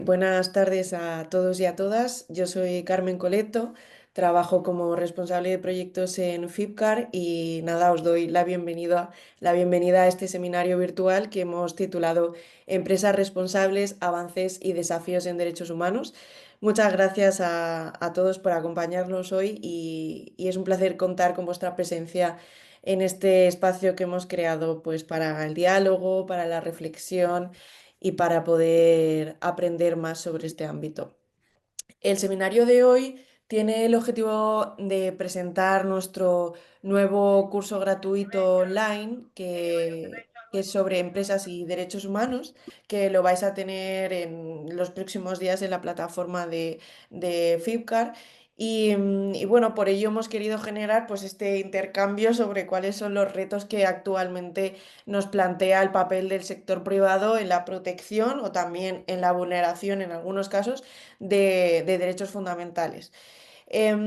Buenas tardes a todos y a todas. Yo soy Carmen Coleto, trabajo como responsable de proyectos en Fipcar y nada, os doy la bienvenida a este seminario virtual que hemos titulado Empresas responsables, avances y desafíos en derechos humanos. Muchas gracias a todos por acompañarnos hoy y es un placer contar con vuestra presencia en este espacio que hemos creado pues para el diálogo, para la reflexión y para poder aprender más sobre este ámbito. El seminario de hoy tiene el objetivo de presentar nuestro nuevo curso gratuito online que es sobre empresas y derechos humanos, que lo vais a tener en los próximos días en la plataforma de Fipcar. Y bueno, por ello hemos querido generar pues este intercambio sobre cuáles son los retos que actualmente nos plantea el papel del sector privado en la protección o también en la vulneración en algunos casos de derechos fundamentales.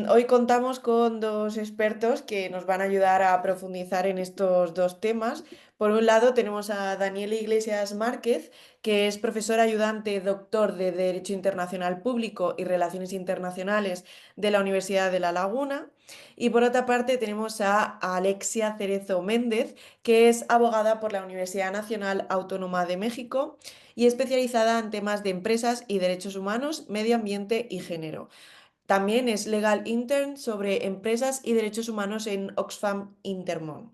Hoy contamos con dos expertos que nos van a ayudar a profundizar en estos dos temas. Por un lado, tenemos a Daniela Iglesias Márquez, que es profesor ayudante doctor de Derecho Internacional Público y Relaciones Internacionales de la Universidad de La Laguna. Y por otra parte, tenemos a Alexia Cerezo Méndez, que es abogada por la Universidad Nacional Autónoma de México y especializada en temas de empresas y derechos humanos, medio ambiente y género. También es Legal Intern sobre empresas y derechos humanos en Oxfam Intermón.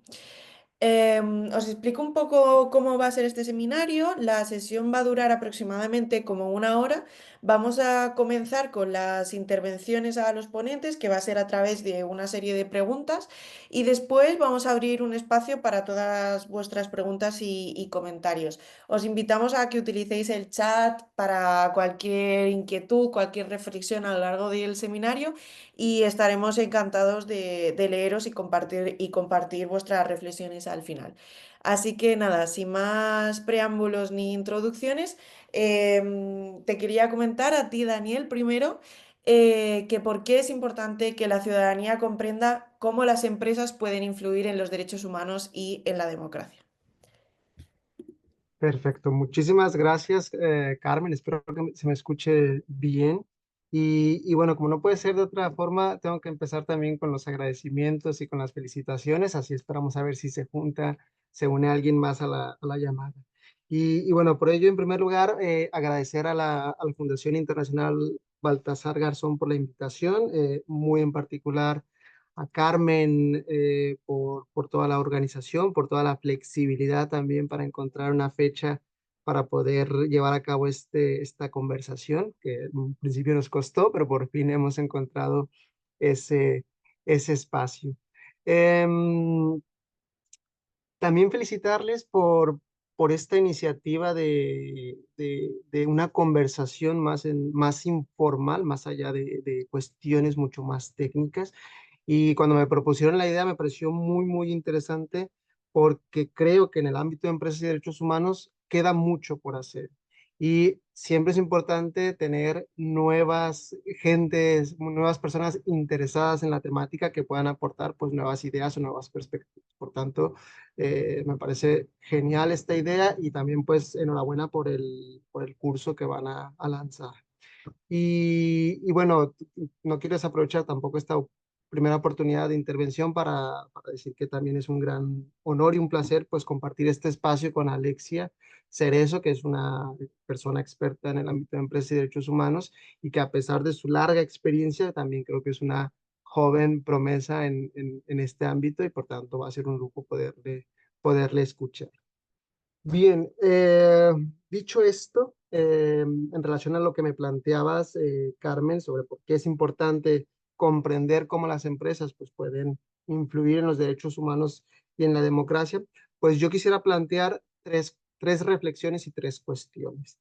Os explico un poco cómo va a ser este seminario. La sesión va a durar aproximadamente como una hora. Vamos a comenzar con las intervenciones a los ponentes, que va a ser a través de una serie de preguntas, y después vamos a abrir un espacio para todas vuestras preguntas y comentarios. Os invitamos a que utilicéis el chat para cualquier inquietud, cualquier reflexión a lo largo del seminario y estaremos encantados de leeros y compartir vuestras reflexiones al final. Así que nada, sin más preámbulos ni introducciones, te quería comentar a ti, Daniel, primero, que por qué es importante que la ciudadanía comprenda cómo las empresas pueden influir en los derechos humanos y en la democracia. Perfecto, muchísimas gracias, Carmen. Espero que se me escuche bien. Y bueno, como no puede ser de otra forma, tengo que empezar también con los agradecimientos y con las felicitaciones. Así esperamos a ver si se une alguien más a la llamada. Y bueno, por ello, en primer lugar, agradecer a la Fundación Internacional Baltasar Garzón por la invitación, muy en particular a Carmen por toda la organización, por toda la flexibilidad también para encontrar una fecha para poder llevar a cabo esta conversación, que en un principio nos costó, pero por fin hemos encontrado ese, ese espacio. Em, También felicitarles por esta iniciativa de una conversación más informal, más allá de cuestiones mucho más técnicas. Y cuando me propusieron la idea me pareció muy interesante porque creo que en el ámbito de empresas y derechos humanos queda mucho por hacer. Y siempre es importante tener nuevas gentes, nuevas personas interesadas en la temática que puedan aportar pues nuevas ideas o nuevas perspectivas. Por tanto, me parece genial esta idea y también pues enhorabuena por el curso que van a lanzar. Y bueno, no quiero desaprovechar tampoco esta primera oportunidad de intervención para decir que también es un gran honor y un placer pues compartir este espacio con Alexia Cerezo, que es una persona experta en el ámbito de empresas y derechos humanos y que a pesar de su larga experiencia también creo que es una joven promesa en este ámbito y por tanto va a ser un lujo poderle escuchar. Bien, dicho esto, en relación a lo que me planteabas, Carmen, sobre por qué es importante comprender cómo las empresas pues, pueden influir en los derechos humanos y en la democracia, pues yo quisiera plantear tres reflexiones y tres cuestiones.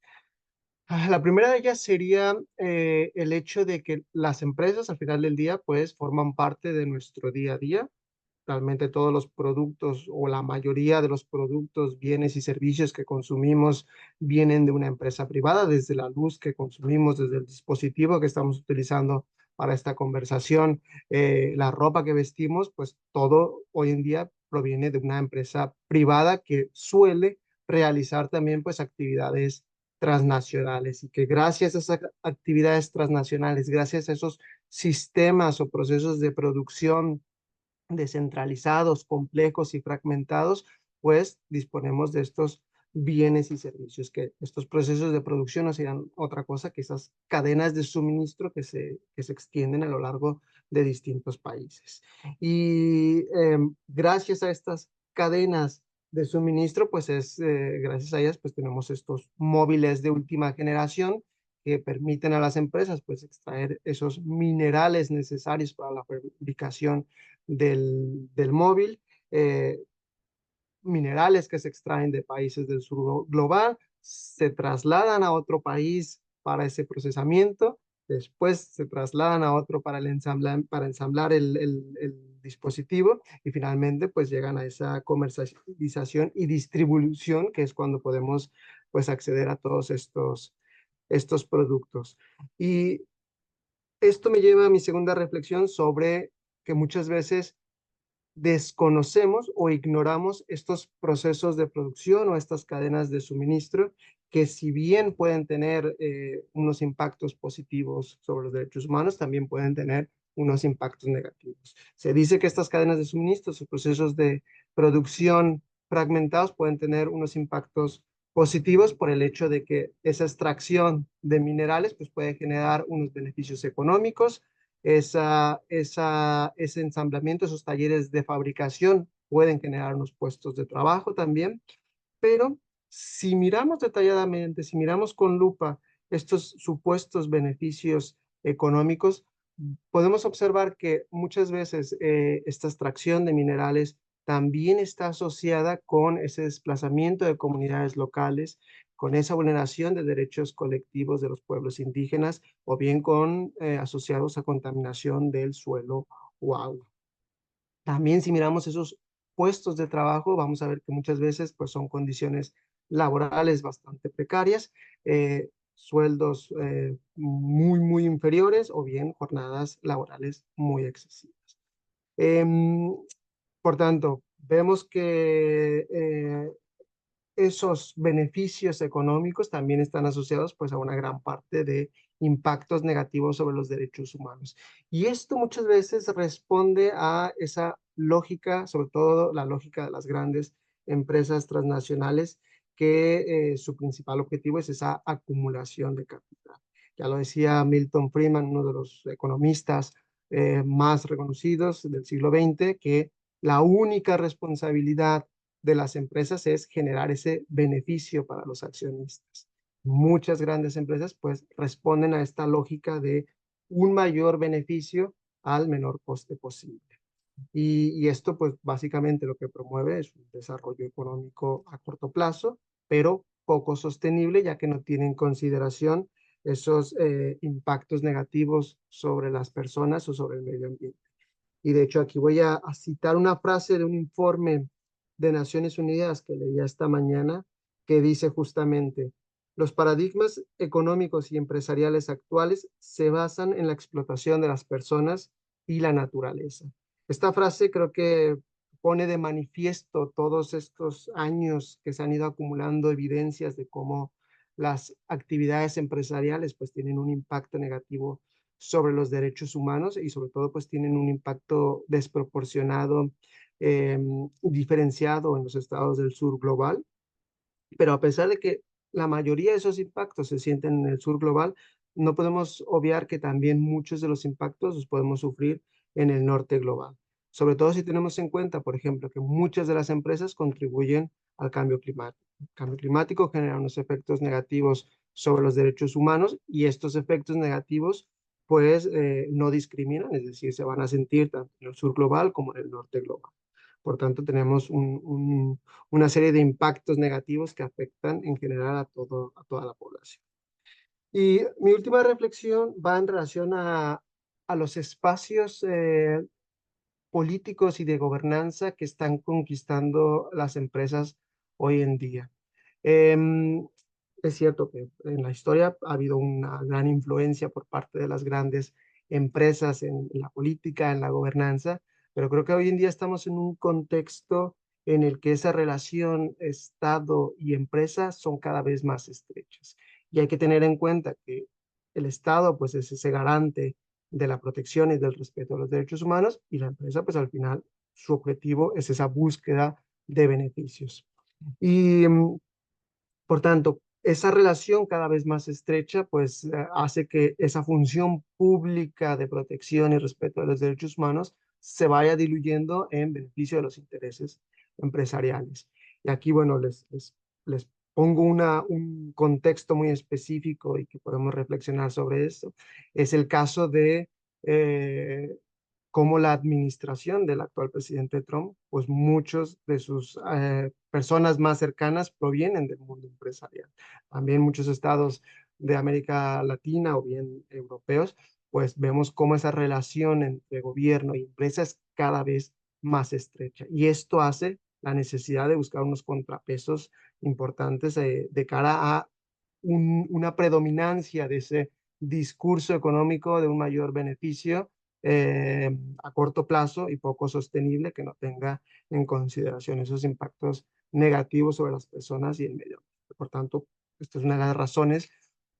La primera de ellas sería el hecho de que las empresas al final del día pues forman parte de nuestro día a día. Realmente todos los productos o la mayoría de los productos, bienes y servicios que consumimos vienen de una empresa privada, desde la luz que consumimos, desde el dispositivo que estamos utilizando para esta conversación, la ropa que vestimos, pues todo hoy en día proviene de una empresa privada que suele realizar también pues actividades transnacionales y que gracias a esas actividades transnacionales, gracias a esos sistemas o procesos de producción descentralizados, complejos y fragmentados, pues disponemos de estos bienes y servicios, que estos procesos de producción no serían otra cosa que esas cadenas de suministro que se extienden a lo largo de distintos países. Y gracias a estas cadenas de suministro, pues gracias a ellas, pues tenemos estos móviles de última generación que permiten a las empresas pues extraer esos minerales necesarios para la fabricación del móvil, eh, minerales que se extraen de países del sur global, se trasladan a otro país para ese procesamiento, después se trasladan a otro para ensamblar el dispositivo y finalmente pues llegan a esa comercialización y distribución que es cuando podemos pues acceder a todos estos productos. Y esto me lleva a mi segunda reflexión sobre que muchas veces desconocemos o ignoramos estos procesos de producción o estas cadenas de suministro que si bien pueden tener unos impactos positivos sobre los derechos humanos, también pueden tener unos impactos negativos. Se dice que estas cadenas de suministros o procesos de producción fragmentados pueden tener unos impactos positivos por el hecho de que esa extracción de minerales pues puede generar unos beneficios económicos, ese ensamblamiento, esos talleres de fabricación pueden generar unos puestos de trabajo también, pero si miramos detalladamente, si miramos con lupa estos supuestos beneficios económicos, podemos observar que muchas veces esta extracción de minerales también está asociada con ese desplazamiento de comunidades locales, con esa vulneración de derechos colectivos de los pueblos indígenas o bien con asociados a contaminación del suelo o agua. También si miramos esos puestos de trabajo, vamos a ver que muchas veces pues, son condiciones laborales bastante precarias, sueldos muy inferiores o bien jornadas laborales muy excesivas. Em, por tanto, vemos que esos beneficios económicos también están asociados pues a una gran parte de impactos negativos sobre los derechos humanos. Y esto muchas veces responde a esa lógica, sobre todo la lógica de las grandes empresas transnacionales, que su principal objetivo es esa acumulación de capital. Ya lo decía Milton Friedman, uno de los economistas más reconocidos del siglo XX, que la única responsabilidad de las empresas es generar ese beneficio para los accionistas. Muchas grandes empresas pues responden a esta lógica de un mayor beneficio al menor coste posible. Y esto pues básicamente lo que promueve es un desarrollo económico a corto plazo, pero poco sostenible ya que no tiene en consideración esos impactos negativos sobre las personas o sobre el medio ambiente. Y de hecho aquí voy a citar una frase de un informe de Naciones Unidas que leía esta mañana que dice justamente, los paradigmas económicos y empresariales actuales se basan en la explotación de las personas y la naturaleza. Esta frase creo que pone de manifiesto todos estos años que se han ido acumulando evidencias de cómo las actividades empresariales pues tienen un impacto negativo sobre los derechos humanos y sobre todo pues tienen un impacto desproporcionado, eh, diferenciado en los estados del sur global. Pero a pesar de que la mayoría de esos impactos se sienten en el sur global, no podemos obviar que también muchos de los impactos los podemos sufrir en el norte global. Sobre todo si tenemos en cuenta, por ejemplo, que muchas de las empresas contribuyen al cambio climático. El cambio climático genera unos efectos negativos sobre los derechos humanos y estos efectos negativos pues no discriminan, es decir, se van a sentir tanto en el sur global como en el norte global. Por tanto, tenemos una serie de impactos negativos que afectan en general a toda la población. Y mi última reflexión va en relación a los espacios políticos y de gobernanza que están conquistando las empresas hoy en día. Em, es cierto que en la historia ha habido una gran influencia por parte de las grandes empresas en la política, en la gobernanza, pero creo que hoy en día estamos en un contexto en el que esa relación Estado y empresa son cada vez más estrechas. Y hay que tener en cuenta que el Estado pues es ese garante de la protección y del respeto a los derechos humanos y la empresa pues al final su objetivo es esa búsqueda de beneficios. Y por tanto, esa relación cada vez más estrecha, pues hace que esa función pública de protección y respeto de los derechos humanos se vaya diluyendo en beneficio de los intereses empresariales. Y aquí, bueno, les pongo un contexto muy específico y que podemos reflexionar sobre esto. Es el caso de eh, cómo la administración del actual presidente Trump, pues muchos de sus personas más cercanas provienen del mundo empresarial. También muchos estados de América Latina o bien europeos, pues vemos cómo esa relación entre gobierno y empresa es cada vez más estrecha. Y esto hace la necesidad de buscar unos contrapesos importantes de cara a una predominancia de ese discurso económico de un mayor beneficio a corto plazo y poco sostenible que no tenga en consideración esos impactos negativos sobre las personas y el medio ambiente. Por tanto, esta es una de las razones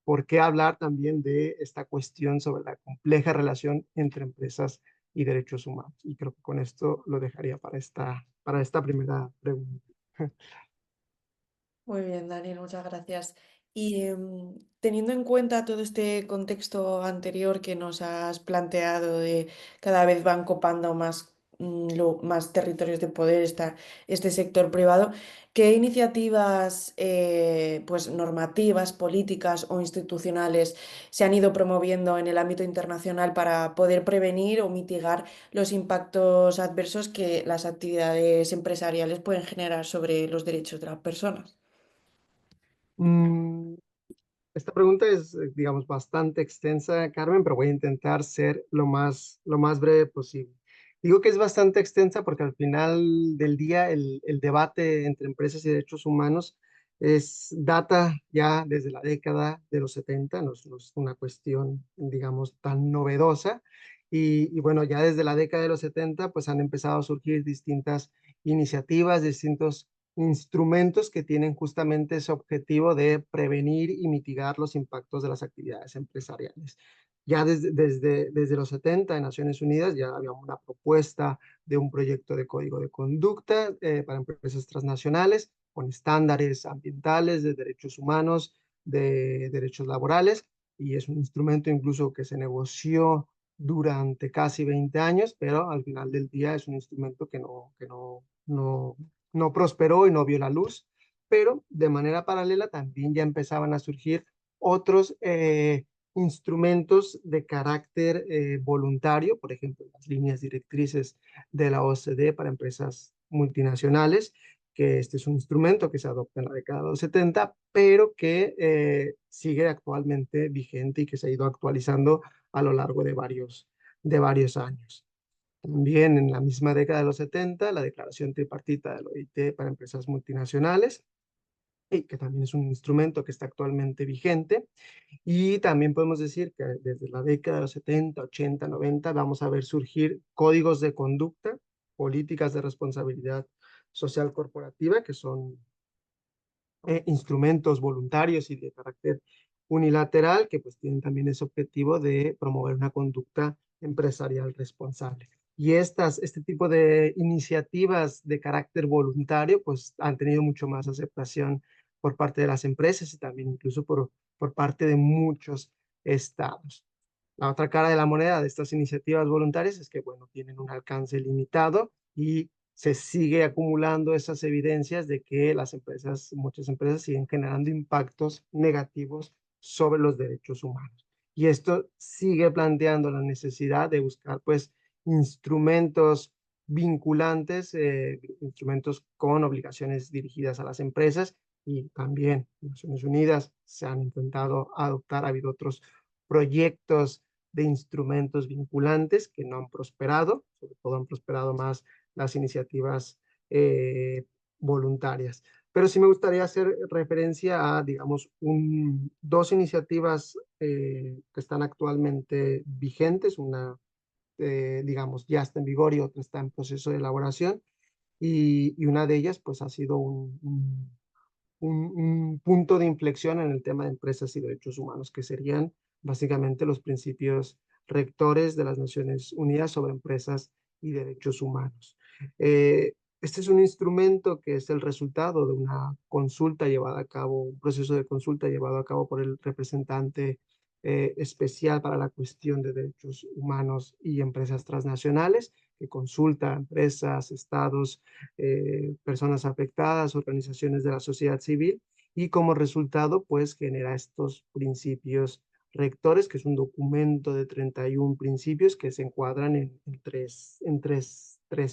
por qué hablar también de esta cuestión sobre la compleja relación entre empresas y derechos humanos. Y creo que con esto lo dejaría para esta primera pregunta. Muy bien, Daniel, muchas gracias. Y teniendo en cuenta todo este contexto anterior que nos has planteado de cada vez van copando más, más territorios de poder este sector privado, ¿qué iniciativas pues, normativas, políticas o institucionales se han ido promoviendo en el ámbito internacional para poder prevenir o mitigar los impactos adversos que las actividades empresariales pueden generar sobre los derechos de las personas? Mm, Esta pregunta es, digamos, bastante extensa, Carmen, pero voy a intentar ser lo más breve posible. Digo que es bastante extensa porque al final del día el debate entre empresas y derechos humanos data ya desde la década de los 70, no es una cuestión, digamos, tan novedosa. Y bueno, ya desde la década de los 70, pues han empezado a surgir distintas iniciativas, distintos instrumentos que tienen justamente ese objetivo de prevenir y mitigar los impactos de las actividades empresariales. Ya desde los 70 en Naciones Unidas ya había una propuesta de un proyecto de código de conducta para empresas transnacionales con estándares ambientales, de derechos humanos, de derechos laborales, y es un instrumento incluso que se negoció durante casi 20 años, pero al final del día es un instrumento que no prosperó y no vio la luz, pero de manera paralela también ya empezaban a surgir otros instrumentos de carácter voluntario, por ejemplo, las líneas directrices de la OCDE para empresas multinacionales, que este es un instrumento que se adopta en la década de los 70, pero que sigue actualmente vigente y que se ha ido actualizando a lo largo de varios años. También en la misma década de los 70, la declaración tripartita de la OIT para empresas multinacionales, y que también es un instrumento que está actualmente vigente. Y también podemos decir que desde la década de los 70, 80, 90 vamos a ver surgir códigos de conducta, políticas de responsabilidad social corporativa, que son instrumentos voluntarios y de carácter unilateral que pues tienen también ese objetivo de promover una conducta empresarial responsable. Y este tipo de iniciativas de carácter voluntario pues han tenido mucho más aceptación por parte de las empresas y también incluso por parte de muchos estados. La otra cara de la moneda de estas iniciativas voluntarias es que, bueno, tienen un alcance limitado y se sigue acumulando esas evidencias de que las empresas, muchas empresas siguen generando impactos negativos sobre los derechos humanos. Y esto sigue planteando la necesidad de buscar, pues, instrumentos vinculantes, instrumentos con obligaciones dirigidas a las empresas y también Naciones Unidas se han intentado adoptar, ha habido otros proyectos de instrumentos vinculantes que no han prosperado, sobre todo han prosperado más las iniciativas eh, voluntarias. Pero sí me gustaría hacer referencia a, digamos, dos iniciativas que están actualmente vigentes, una, digamos, ya está en vigor y otra está en proceso de elaboración, y una de ellas, pues, ha sido un punto de inflexión en el tema de empresas y derechos humanos, que serían básicamente los principios rectores de las Naciones Unidas sobre empresas y derechos humanos. Este es un instrumento que es el resultado de una consulta llevada a cabo, un proceso de consulta llevado a cabo por el representante especial para la cuestión de derechos humanos y empresas transnacionales, que consulta a empresas, estados, personas afectadas, organizaciones de la sociedad civil, y como resultado, pues genera estos principios rectores, que es un documento de 31 principios que se encuadran en tres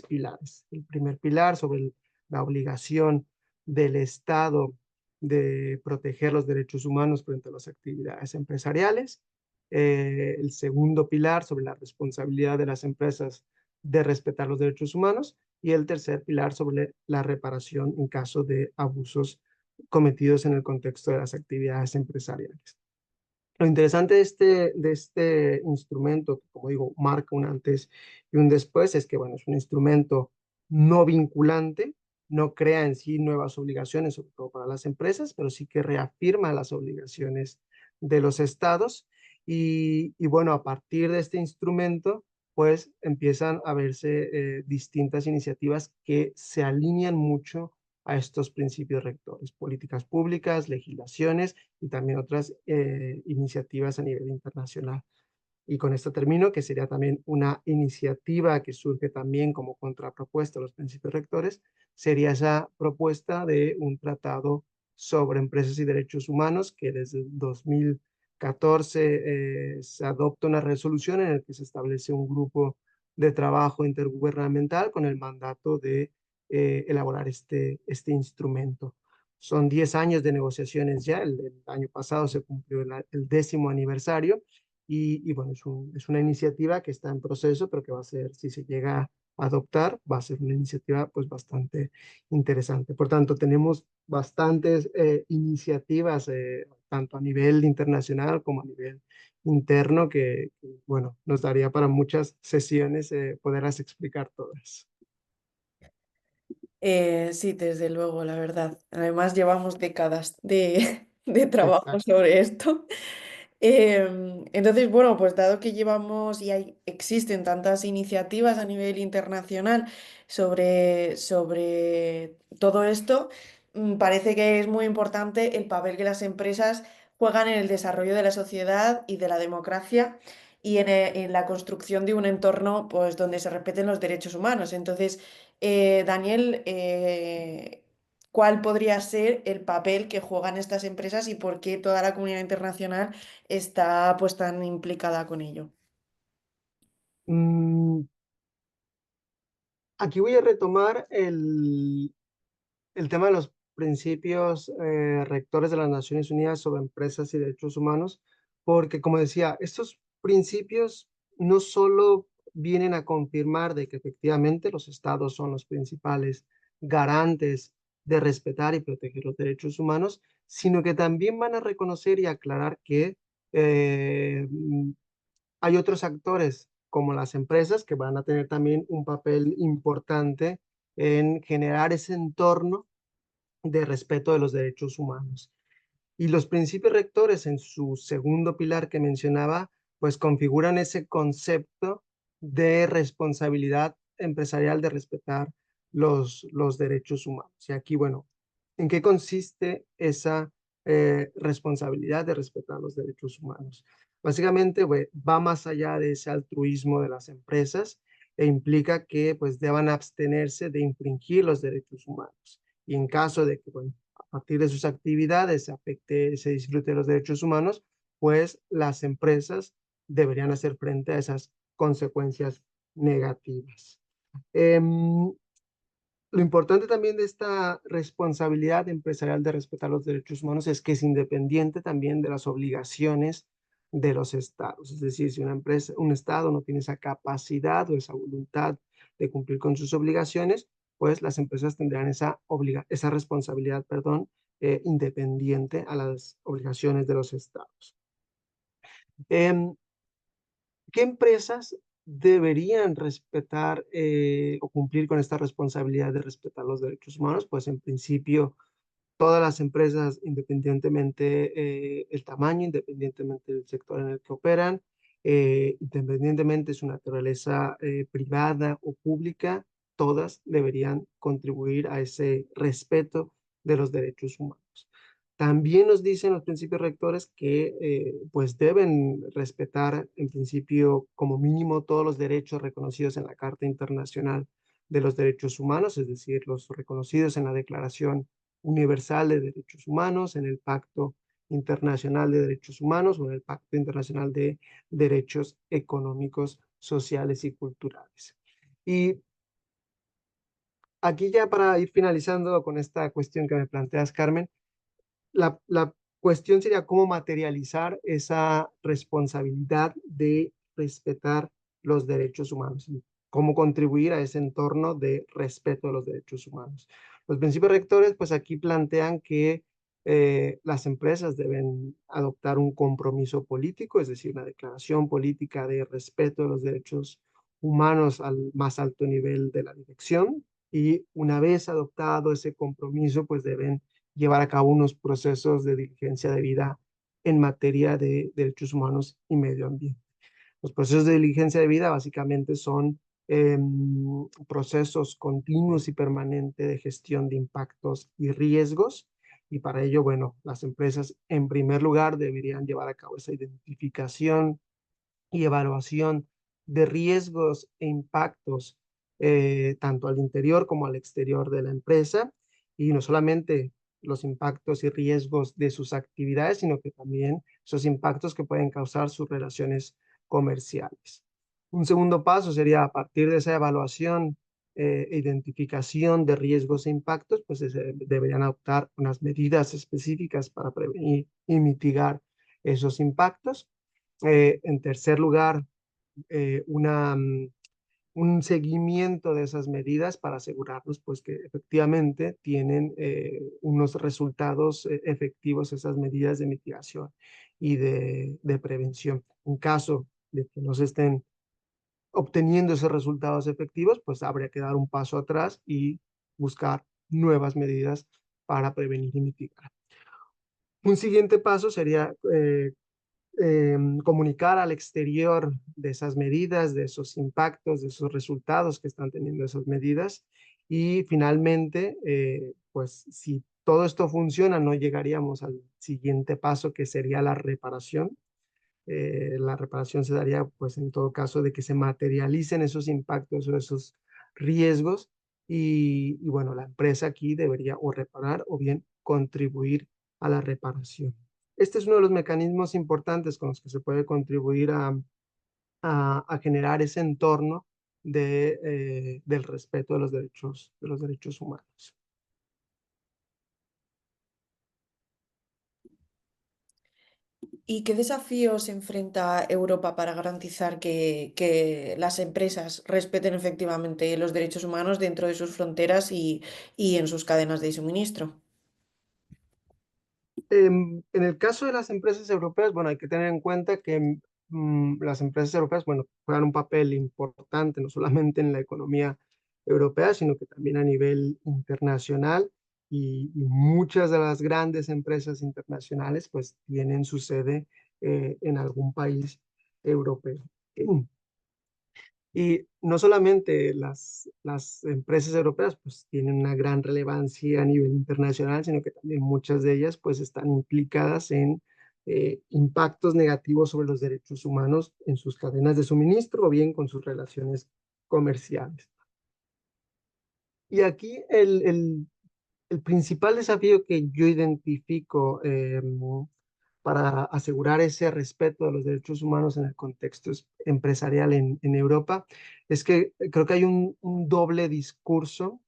pilares. El primer pilar sobre la obligación del Estado de proteger los derechos humanos frente a las actividades empresariales. El segundo pilar sobre la responsabilidad de las empresas de respetar los derechos humanos. Y el tercer pilar sobre la reparación en caso de abusos cometidos en el contexto de las actividades empresariales. Lo interesante de este instrumento, que como digo, marca un antes y un después, es que, bueno, es un instrumento no vinculante, no crea en sí nuevas obligaciones, sobre todo para las empresas, pero sí que reafirma las obligaciones de los estados. Y bueno, a partir de este instrumento, pues empiezan a verse distintas iniciativas que se alinean mucho a estos principios rectores, políticas públicas, legislaciones y también otras iniciativas a nivel internacional. Y con esto termino, que sería también una iniciativa que surge también como contrapropuesta a los principios rectores, sería esa propuesta de un tratado sobre empresas y derechos humanos, que desde 2014 se adopta una resolución en la que se establece un grupo de trabajo intergubernamental con el mandato de elaborar este instrumento. Son 10 años de negociaciones ya, el año pasado se cumplió el 10º aniversario, y bueno, es una iniciativa que está en proceso, pero que va a ser, si se llega a adoptar, va a ser una iniciativa pues bastante interesante. Por tanto, tenemos bastantes iniciativas, tanto a nivel internacional como a nivel interno, bueno, nos daría para muchas sesiones poderlas explicar todas. Sí, desde luego, la verdad. Además, llevamos décadas de trabajo Exacto. sobre esto. Entonces, bueno, pues dado que llevamos y existen tantas iniciativas a nivel internacional sobre todo esto, parece que es muy importante el papel que las empresas juegan en el desarrollo de la sociedad y de la democracia y en la construcción de un entorno, pues, donde se respeten los derechos humanos. Entonces, Daniel, ¿cuál podría ser el papel que juegan estas empresas y por qué toda la comunidad internacional está pues tan implicada con ello? Mm, Aquí voy a retomar el tema de los principios rectores de las Naciones Unidas sobre empresas y derechos humanos, porque como decía, estos principios no solo vienen a confirmar de que efectivamente los estados son los principales garantes de respetar y proteger los derechos humanos, sino que también van a reconocer y aclarar que eh, hay otros actores como las empresas que van a tener también un papel importante en generar ese entorno de respeto de los derechos humanos. Y los principios rectores en su segundo pilar que mencionaba, pues configuran ese concepto de responsabilidad empresarial de respetar los derechos humanos. Y aquí, bueno, ¿en qué consiste esa responsabilidad de respetar los derechos humanos? Básicamente, va más allá de ese altruismo de las empresas e implica que pues deban abstenerse de infringir los derechos humanos. Y en caso de que, bueno, a partir de sus actividades se afecte, se disfrute de los derechos humanos, pues las empresas deberían hacer frente a esas consecuencias negativas. Lo importante también de esta responsabilidad empresarial de respetar los derechos humanos es que es independiente también de las obligaciones de los estados. Es decir, si una empresa, un estado no tiene esa capacidad o esa voluntad de cumplir con sus obligaciones, pues las empresas tendrán esa responsabilidad, perdón, independiente a las obligaciones de los estados. Em, ¿Qué empresas deberían respetar o cumplir con esta responsabilidad de respetar los derechos humanos? Pues en principio todas las empresas, independientemente el tamaño, independientemente del sector en el que operan, independientemente de su naturaleza privada o pública, todas deberían contribuir a ese respeto de los derechos humanos. También nos dicen los principios rectores que pues deben respetar en principio como mínimo todos los derechos reconocidos en la Carta Internacional de los Derechos Humanos, es decir, los reconocidos en la Declaración Universal de Derechos Humanos, en el Pacto Internacional de Derechos Humanos o en el Pacto Internacional de Derechos Económicos, Sociales y Culturales. Y aquí ya para ir finalizando con esta cuestión que me planteas, Carmen, la cuestión sería cómo materializar esa responsabilidad de respetar los derechos humanos y cómo contribuir a ese entorno de respeto de los derechos humanos. Los principios rectores, pues aquí plantean que las empresas deben adoptar un compromiso político, es decir, una declaración política de respeto de los derechos humanos al más alto nivel de la dirección. Y una vez adoptado ese compromiso, pues deben llevar a cabo unos procesos de diligencia debida en materia de derechos humanos y medio ambiente. Los procesos de diligencia debida básicamente son procesos continuos y permanentes de gestión de impactos y riesgos. Y para ello, bueno, las empresas en primer lugar deberían llevar a cabo esa identificación y evaluación de riesgos e impactos tanto al interior como al exterior de la empresa y no solamente los impactos y riesgos de sus actividades, sino que también esos impactos que pueden causar sus relaciones comerciales. Un segundo paso sería a partir de esa evaluación e identificación de riesgos e impactos, pues se deberían adoptar unas medidas específicas para prevenir y mitigar esos impactos. En tercer lugar, un seguimiento de esas medidas para asegurarnos pues, que efectivamente tienen unos resultados efectivos esas medidas de mitigación y de prevención. En caso de que no se estén obteniendo esos resultados efectivos, pues habría que dar un paso atrás y buscar nuevas medidas para prevenir y mitigar. Un siguiente paso sería comunicar al exterior de esas medidas, de esos impactos, de esos resultados que están teniendo esas medidas. Y finalmente, pues si todo esto funciona, no llegaríamos al siguiente paso que sería la reparación. La reparación se daría, pues en todo caso, de que se materialicen esos impactos o esos riesgos y bueno, la empresa aquí debería o reparar o bien contribuir a la reparación. Este es uno de los mecanismos importantes con los que se puede contribuir a generar ese entorno del respeto de los derechos humanos. ¿Y qué desafíos enfrenta Europa para garantizar que las empresas respeten efectivamente los derechos humanos dentro de sus fronteras y en sus cadenas de suministro? En el caso de las empresas europeas, bueno, hay que tener en cuenta que las empresas europeas, bueno, juegan un papel importante no solamente en la economía europea, sino que también a nivel internacional y muchas de las grandes empresas internacionales pues tienen su sede en algún país europeo. Y no solamente las empresas europeas pues tienen una gran relevancia a nivel internacional, sino que también muchas de ellas pues están implicadas en impactos negativos sobre los derechos humanos en sus cadenas de suministro o bien con sus relaciones comerciales. Y aquí el principal desafío que yo identifico para asegurar ese respeto de los derechos humanos en el contexto empresarial en Europa es que creo que hay un doble discurso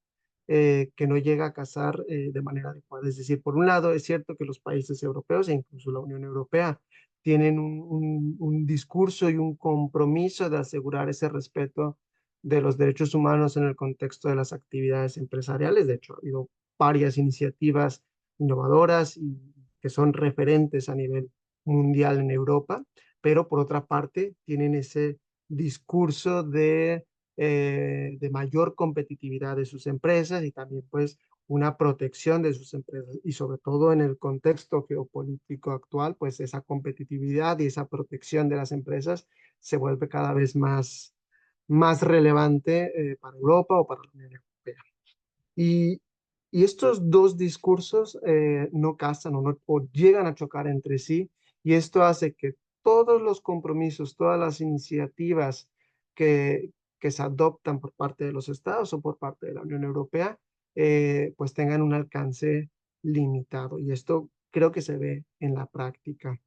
que no llega a casar de manera adecuada. Es decir, por un lado, es cierto que los países europeos e incluso la Unión Europea tienen un discurso y un compromiso de asegurar ese respeto de los derechos humanos en el contexto de las actividades empresariales. De hecho, ha habido varias iniciativas innovadoras y que son referentes a nivel mundial en Europa, pero por otra parte tienen ese discurso de mayor competitividad de sus empresas y también pues una protección de sus empresas y sobre todo en el contexto geopolítico actual, pues esa competitividad y esa protección de las empresas se vuelve cada vez más relevante para Europa o para la Unión Europea. Y, y estos dos discursos no casan o llegan a chocar entre sí, y esto hace que todos los compromisos, todas las iniciativas que se adoptan por parte de los estados o por parte de la Unión Europea, pues tengan un alcance limitado. Y esto creo que se ve en la práctica.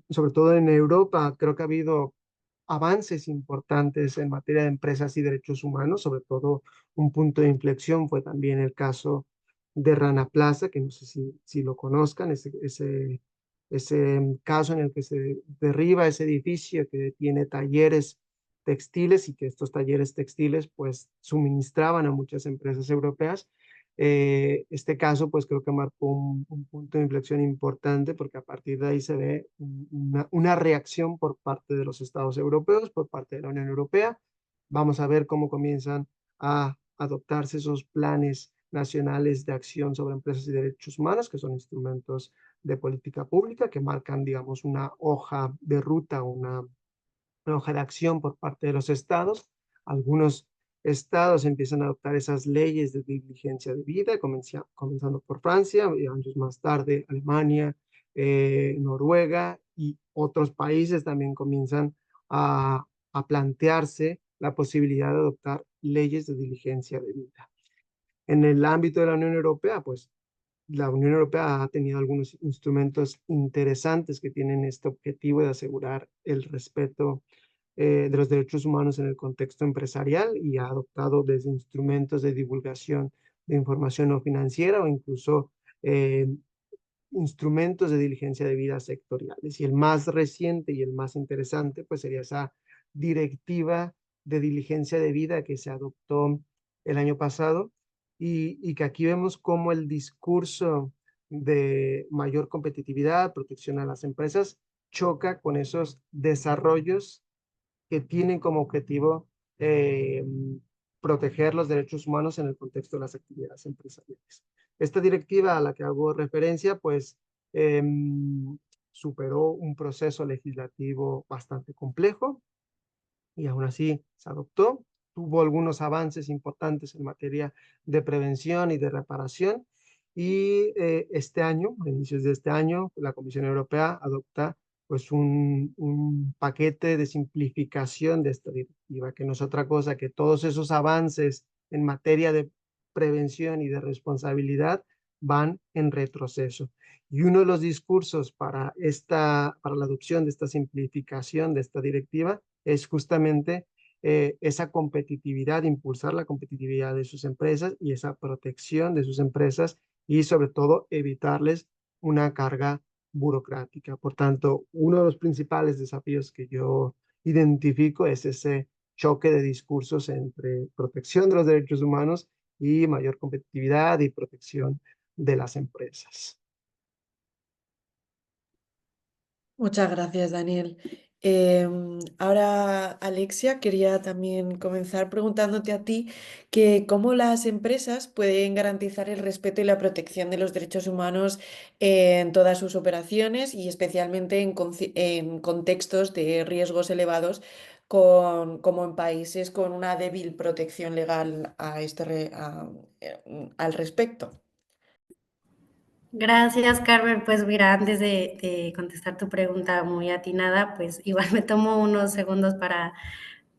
Sobre todo en Europa, creo que ha habido avances importantes en materia de empresas y derechos humanos, sobre todo un punto de inflexión fue también el caso de Rana Plaza, que no sé si lo conozcan, ese caso en el que se derriba ese edificio que tiene talleres textiles y que estos talleres textiles pues suministraban a muchas empresas europeas. Este caso pues creo que marcó un punto de inflexión importante porque a partir de ahí se ve una reacción por parte de los estados europeos, por parte de la Unión Europea. Vamos a ver cómo comienzan a adoptarse esos planes nacionales de acción sobre empresas y derechos humanos, que son instrumentos de política pública que marcan, digamos, una hoja de ruta, una hoja de acción por parte de los estados. Algunos estados empiezan a adoptar esas leyes de diligencia de vida, comenzando por Francia, y años más tarde Alemania, Noruega y otros países también comienzan a plantearse la posibilidad de adoptar leyes de diligencia de vida. En el ámbito de la Unión Europea, pues la Unión Europea ha tenido algunos instrumentos interesantes que tienen este objetivo de asegurar el respeto de los derechos humanos en el contexto empresarial y ha adoptado desde instrumentos de divulgación de información no financiera o incluso eh, instrumentos de diligencia de vida sectoriales. Y el más reciente y el más interesante, pues sería esa directiva de diligencia de vida que se adoptó el año pasado y que aquí vemos cómo el discurso de mayor competitividad, protección a las empresas, choca con esos desarrollos que tienen como objetivo proteger los derechos humanos en el contexto de las actividades empresariales. Esta directiva a la que hago referencia, pues, eh, superó un proceso legislativo bastante complejo y aún así se adoptó. Tuvo algunos avances importantes en materia de prevención y de reparación. Y este año, a inicios de este año, la Comisión Europea adopta pues un paquete de simplificación de esta directiva, que no es otra cosa que todos esos avances en materia de prevención y de responsabilidad van en retroceso. Y uno de los discursos para la adopción de esta simplificación de esta directiva es justamente esa competitividad, impulsar la competitividad de sus empresas y esa protección de sus empresas y sobre todo evitarles una carga burocrática. Por tanto, uno de los principales desafíos que yo identifico es ese choque de discursos entre protección de los derechos humanos y mayor competitividad y protección de las empresas. Muchas gracias, Daniel. Ahora, Alexia, quería también comenzar preguntándote a ti que cómo las empresas pueden garantizar el respeto y la protección de los derechos humanos en todas sus operaciones y especialmente en contextos de riesgos elevados como en países con una débil protección legal al respecto. Gracias, Carmen. Pues mira, antes de contestar tu pregunta muy atinada, pues igual me tomo unos segundos para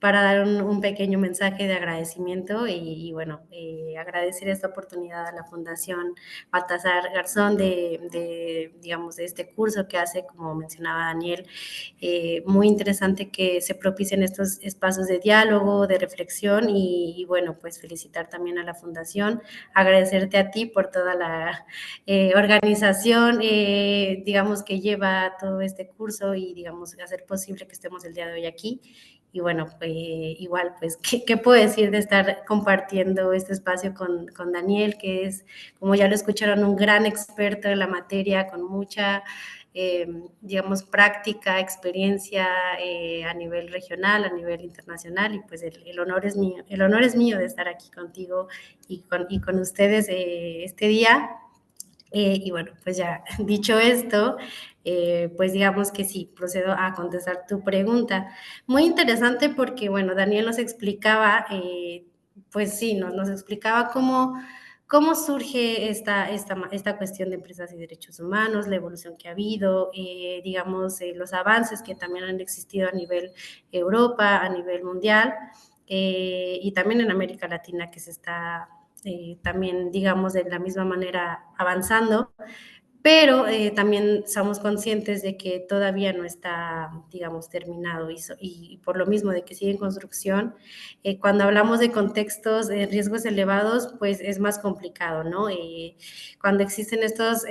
dar un pequeño mensaje de agradecimiento y bueno, agradecer esta oportunidad a la Fundación Baltasar Garzón digamos, de este curso que hace, como mencionaba Daniel, muy interesante que se propicien estos espacios de diálogo, de reflexión y bueno, pues felicitar también a la Fundación, agradecerte a ti por toda la organización, digamos, que lleva todo este curso y, digamos, hacer posible que estemos el día de hoy aquí. Y bueno, igual, pues, ¿qué puedo decir de estar compartiendo este espacio con Daniel, que es, como ya lo escucharon, un gran experto en la materia, con mucha digamos, práctica, experiencia a nivel regional, a nivel internacional, y pues el honor es mío, de estar aquí contigo y con ustedes este día. Y bueno, pues ya dicho esto, pues digamos que sí, procedo a contestar tu pregunta. Muy interesante porque, bueno, Daniel nos explicaba, pues sí, nos explicaba cómo surge esta cuestión de empresas y derechos humanos, la evolución que ha habido, digamos, los avances que también han existido a nivel Europa, a nivel mundial, y también en América Latina, que se está también, digamos, de la misma manera avanzando, pero también somos conscientes de que todavía no está, digamos, terminado y por lo mismo de que sigue en construcción. Cuando hablamos de contextos de riesgos elevados, pues es más complicado, ¿no? Cuando existen estas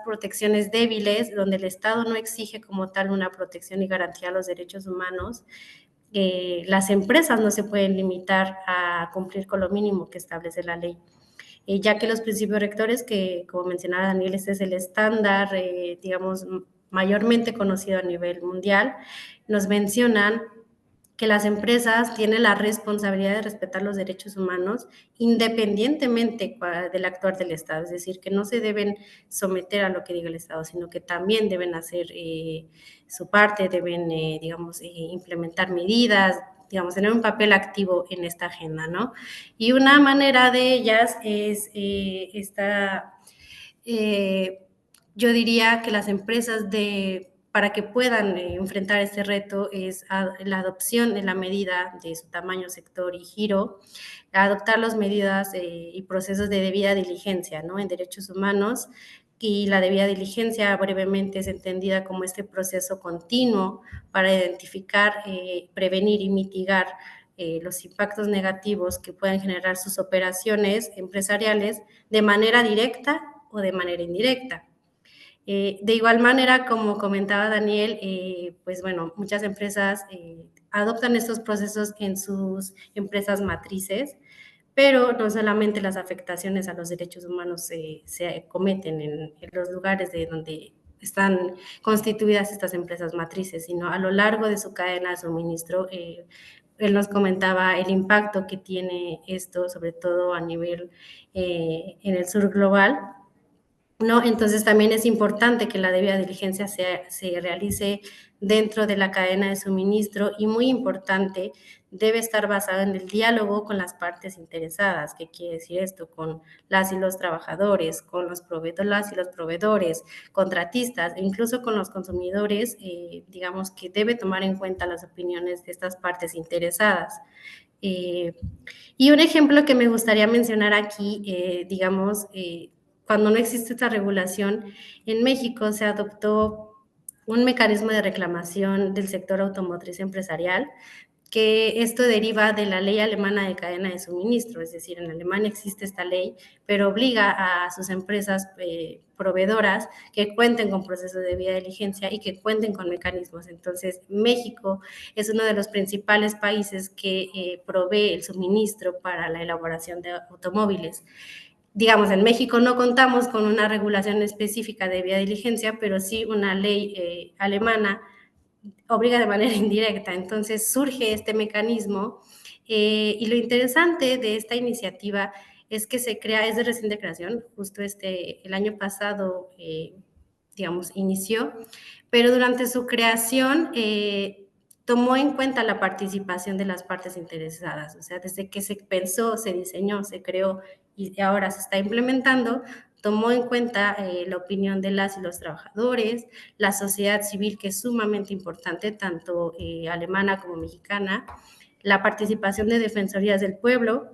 protecciones débiles, donde el Estado no exige como tal una protección y garantía a los derechos humanos, las empresas no se pueden limitar a cumplir con lo mínimo que establece la ley, ya que los principios rectores, que como mencionaba Daniel, este es el estándar, digamos, mayormente conocido a nivel mundial, nos mencionan que las empresas tienen la responsabilidad de respetar los derechos humanos independientemente del actuar del Estado, es decir, que no se deben someter a lo que diga el Estado, sino que también deben hacer su parte, deben, digamos, implementar medidas, digamos, tener un papel activo en esta agenda, ¿no? Y una manera de ellas es yo diría que las empresas para que puedan enfrentar este reto es la adopción en la medida de su tamaño, sector y giro, adoptar las medidas y procesos de debida diligencia, ¿no? En derechos humanos, y la debida diligencia brevemente es entendida como este proceso continuo para identificar, prevenir y mitigar los impactos negativos que pueden generar sus operaciones empresariales de manera directa o de manera indirecta. De igual manera, como comentaba Daniel, pues bueno, muchas empresas adoptan estos procesos en sus empresas matrices, pero no solamente las afectaciones a los derechos humanos se cometen en los lugares de donde están constituidas estas empresas matrices, sino a lo largo de su cadena de suministro. Él nos comentaba el impacto que tiene esto, sobre todo a nivel en el sur global, ¿no? Entonces también es importante que la debida diligencia se realice dentro de la cadena de suministro, y muy importante, debe estar basada en el diálogo con las partes interesadas. ¿Qué quiere decir esto? Con las y los trabajadores, con las y los proveedores, contratistas e incluso con los consumidores, digamos que debe tomar en cuenta las opiniones de estas partes interesadas. Y un ejemplo que me gustaría mencionar aquí, digamos, cuando no existe esta regulación, en México se adoptó un mecanismo de reclamación del sector automotriz empresarial, que esto deriva de la ley alemana de cadena de suministro, es decir, en Alemania existe esta ley, pero obliga a sus empresas proveedoras que cuenten con procesos de debida diligencia y que cuenten con mecanismos. Entonces, México es uno de los principales países que provee el suministro para la elaboración de automóviles. Digamos, en México no contamos con una regulación específica de debida diligencia, pero sí una ley alemana obliga de manera indirecta. Entonces surge este mecanismo, y lo interesante de esta iniciativa es que es de reciente creación, justo el año pasado, digamos, inició, pero durante su creación tomó en cuenta la participación de las partes interesadas, o sea, desde que se pensó, se diseñó, se creó y ahora se está implementando, tomó en cuenta la opinión de las y los trabajadores, la sociedad civil, que es sumamente importante, tanto alemana como mexicana, la participación de defensorías del pueblo,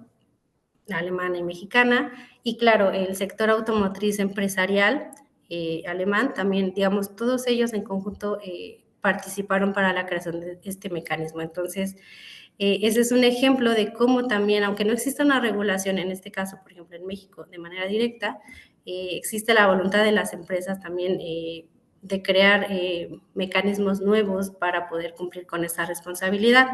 alemana y mexicana, y claro, el sector automotriz empresarial alemán también, digamos, todos ellos en conjunto participaron para la creación de este mecanismo. Entonces, ese es un ejemplo de cómo también, aunque no exista una regulación, en este caso, por ejemplo, en México, de manera directa, existe la voluntad de las empresas también de crear mecanismos nuevos para poder cumplir con esa responsabilidad.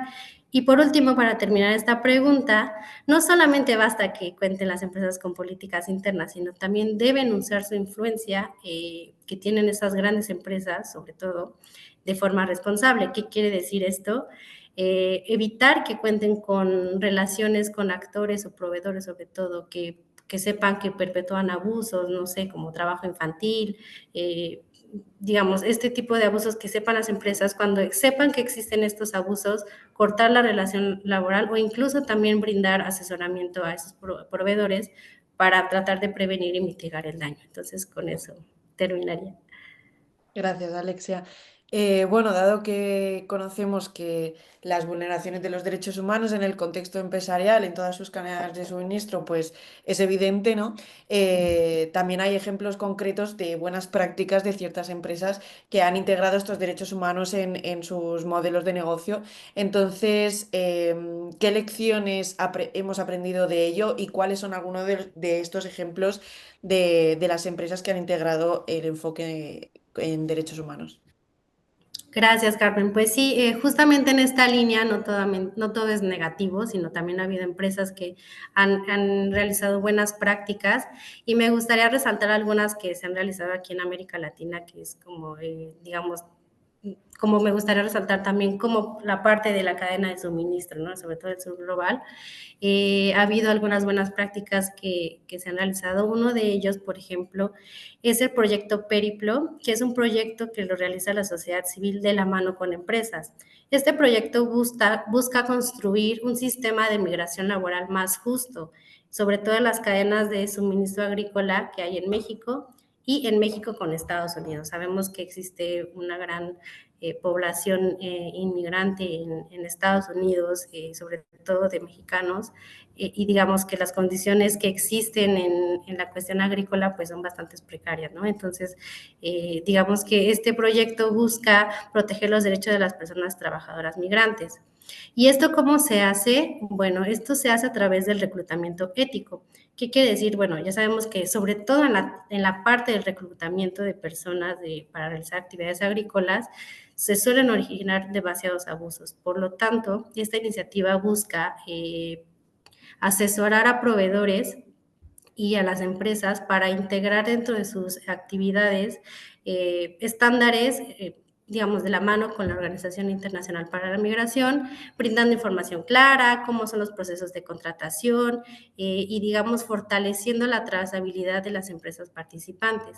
Y por último, para terminar esta pregunta, no solamente basta que cuenten las empresas con políticas internas, sino también deben usar su influencia que tienen esas grandes empresas, sobre todo, de forma responsable. ¿Qué quiere decir esto? Evitar que cuenten con relaciones con actores o proveedores, sobre todo, que sepan que perpetúan abusos, no sé, como trabajo infantil, digamos, este tipo de abusos, que sepan las empresas, cuando sepan que existen estos abusos, cortar la relación laboral o incluso también brindar asesoramiento a esos proveedores para tratar de prevenir y mitigar el daño. Entonces, con eso terminaría. Gracias, Alexia. Bueno, dado que conocemos que las vulneraciones de los derechos humanos en el contexto empresarial, en todas sus cadenas de suministro, pues es evidente, ¿no? También hay ejemplos concretos de buenas prácticas de ciertas empresas que han integrado estos derechos humanos en sus modelos de negocio. Entonces, ¿qué lecciones hemos aprendido de ello y cuáles son algunos de estos ejemplos de las empresas que han integrado el enfoque en derechos humanos? Gracias, Carmen. Pues sí, justamente en esta línea no todo es negativo, sino también ha habido empresas que han realizado buenas prácticas y me gustaría resaltar algunas que se han realizado aquí en América Latina, que es como, digamos, como me gustaría resaltar también como la parte de la cadena de suministro, ¿no? Sobre todo el sur global. Ha habido algunas buenas prácticas que se han realizado. Uno de ellos, por ejemplo, es el proyecto Periplo, que es un proyecto que lo realiza la sociedad civil de la mano con empresas. Este proyecto busca construir un sistema de migración laboral más justo, sobre todo en las cadenas de suministro agrícola que hay en México y en México con Estados Unidos. Sabemos que existe una gran población inmigrante en Estados Unidos, sobre todo de mexicanos, y digamos que las condiciones que existen en la cuestión agrícola pues son bastante precarias, ¿no? Entonces, digamos que este proyecto busca proteger los derechos de las personas trabajadoras migrantes. ¿Y esto cómo se hace? Bueno, esto se hace a través del reclutamiento ético. ¿Qué quiere decir? Bueno, ya sabemos que sobre todo en la parte del reclutamiento de personas para realizar actividades agrícolas, se suelen originar demasiados abusos. Por lo tanto, esta iniciativa busca asesorar a proveedores y a las empresas para integrar dentro de sus actividades estándares, digamos, de la mano con la Organización Internacional para la Migración, brindando información clara, cómo son los procesos de contratación y, digamos, fortaleciendo la trazabilidad de las empresas participantes.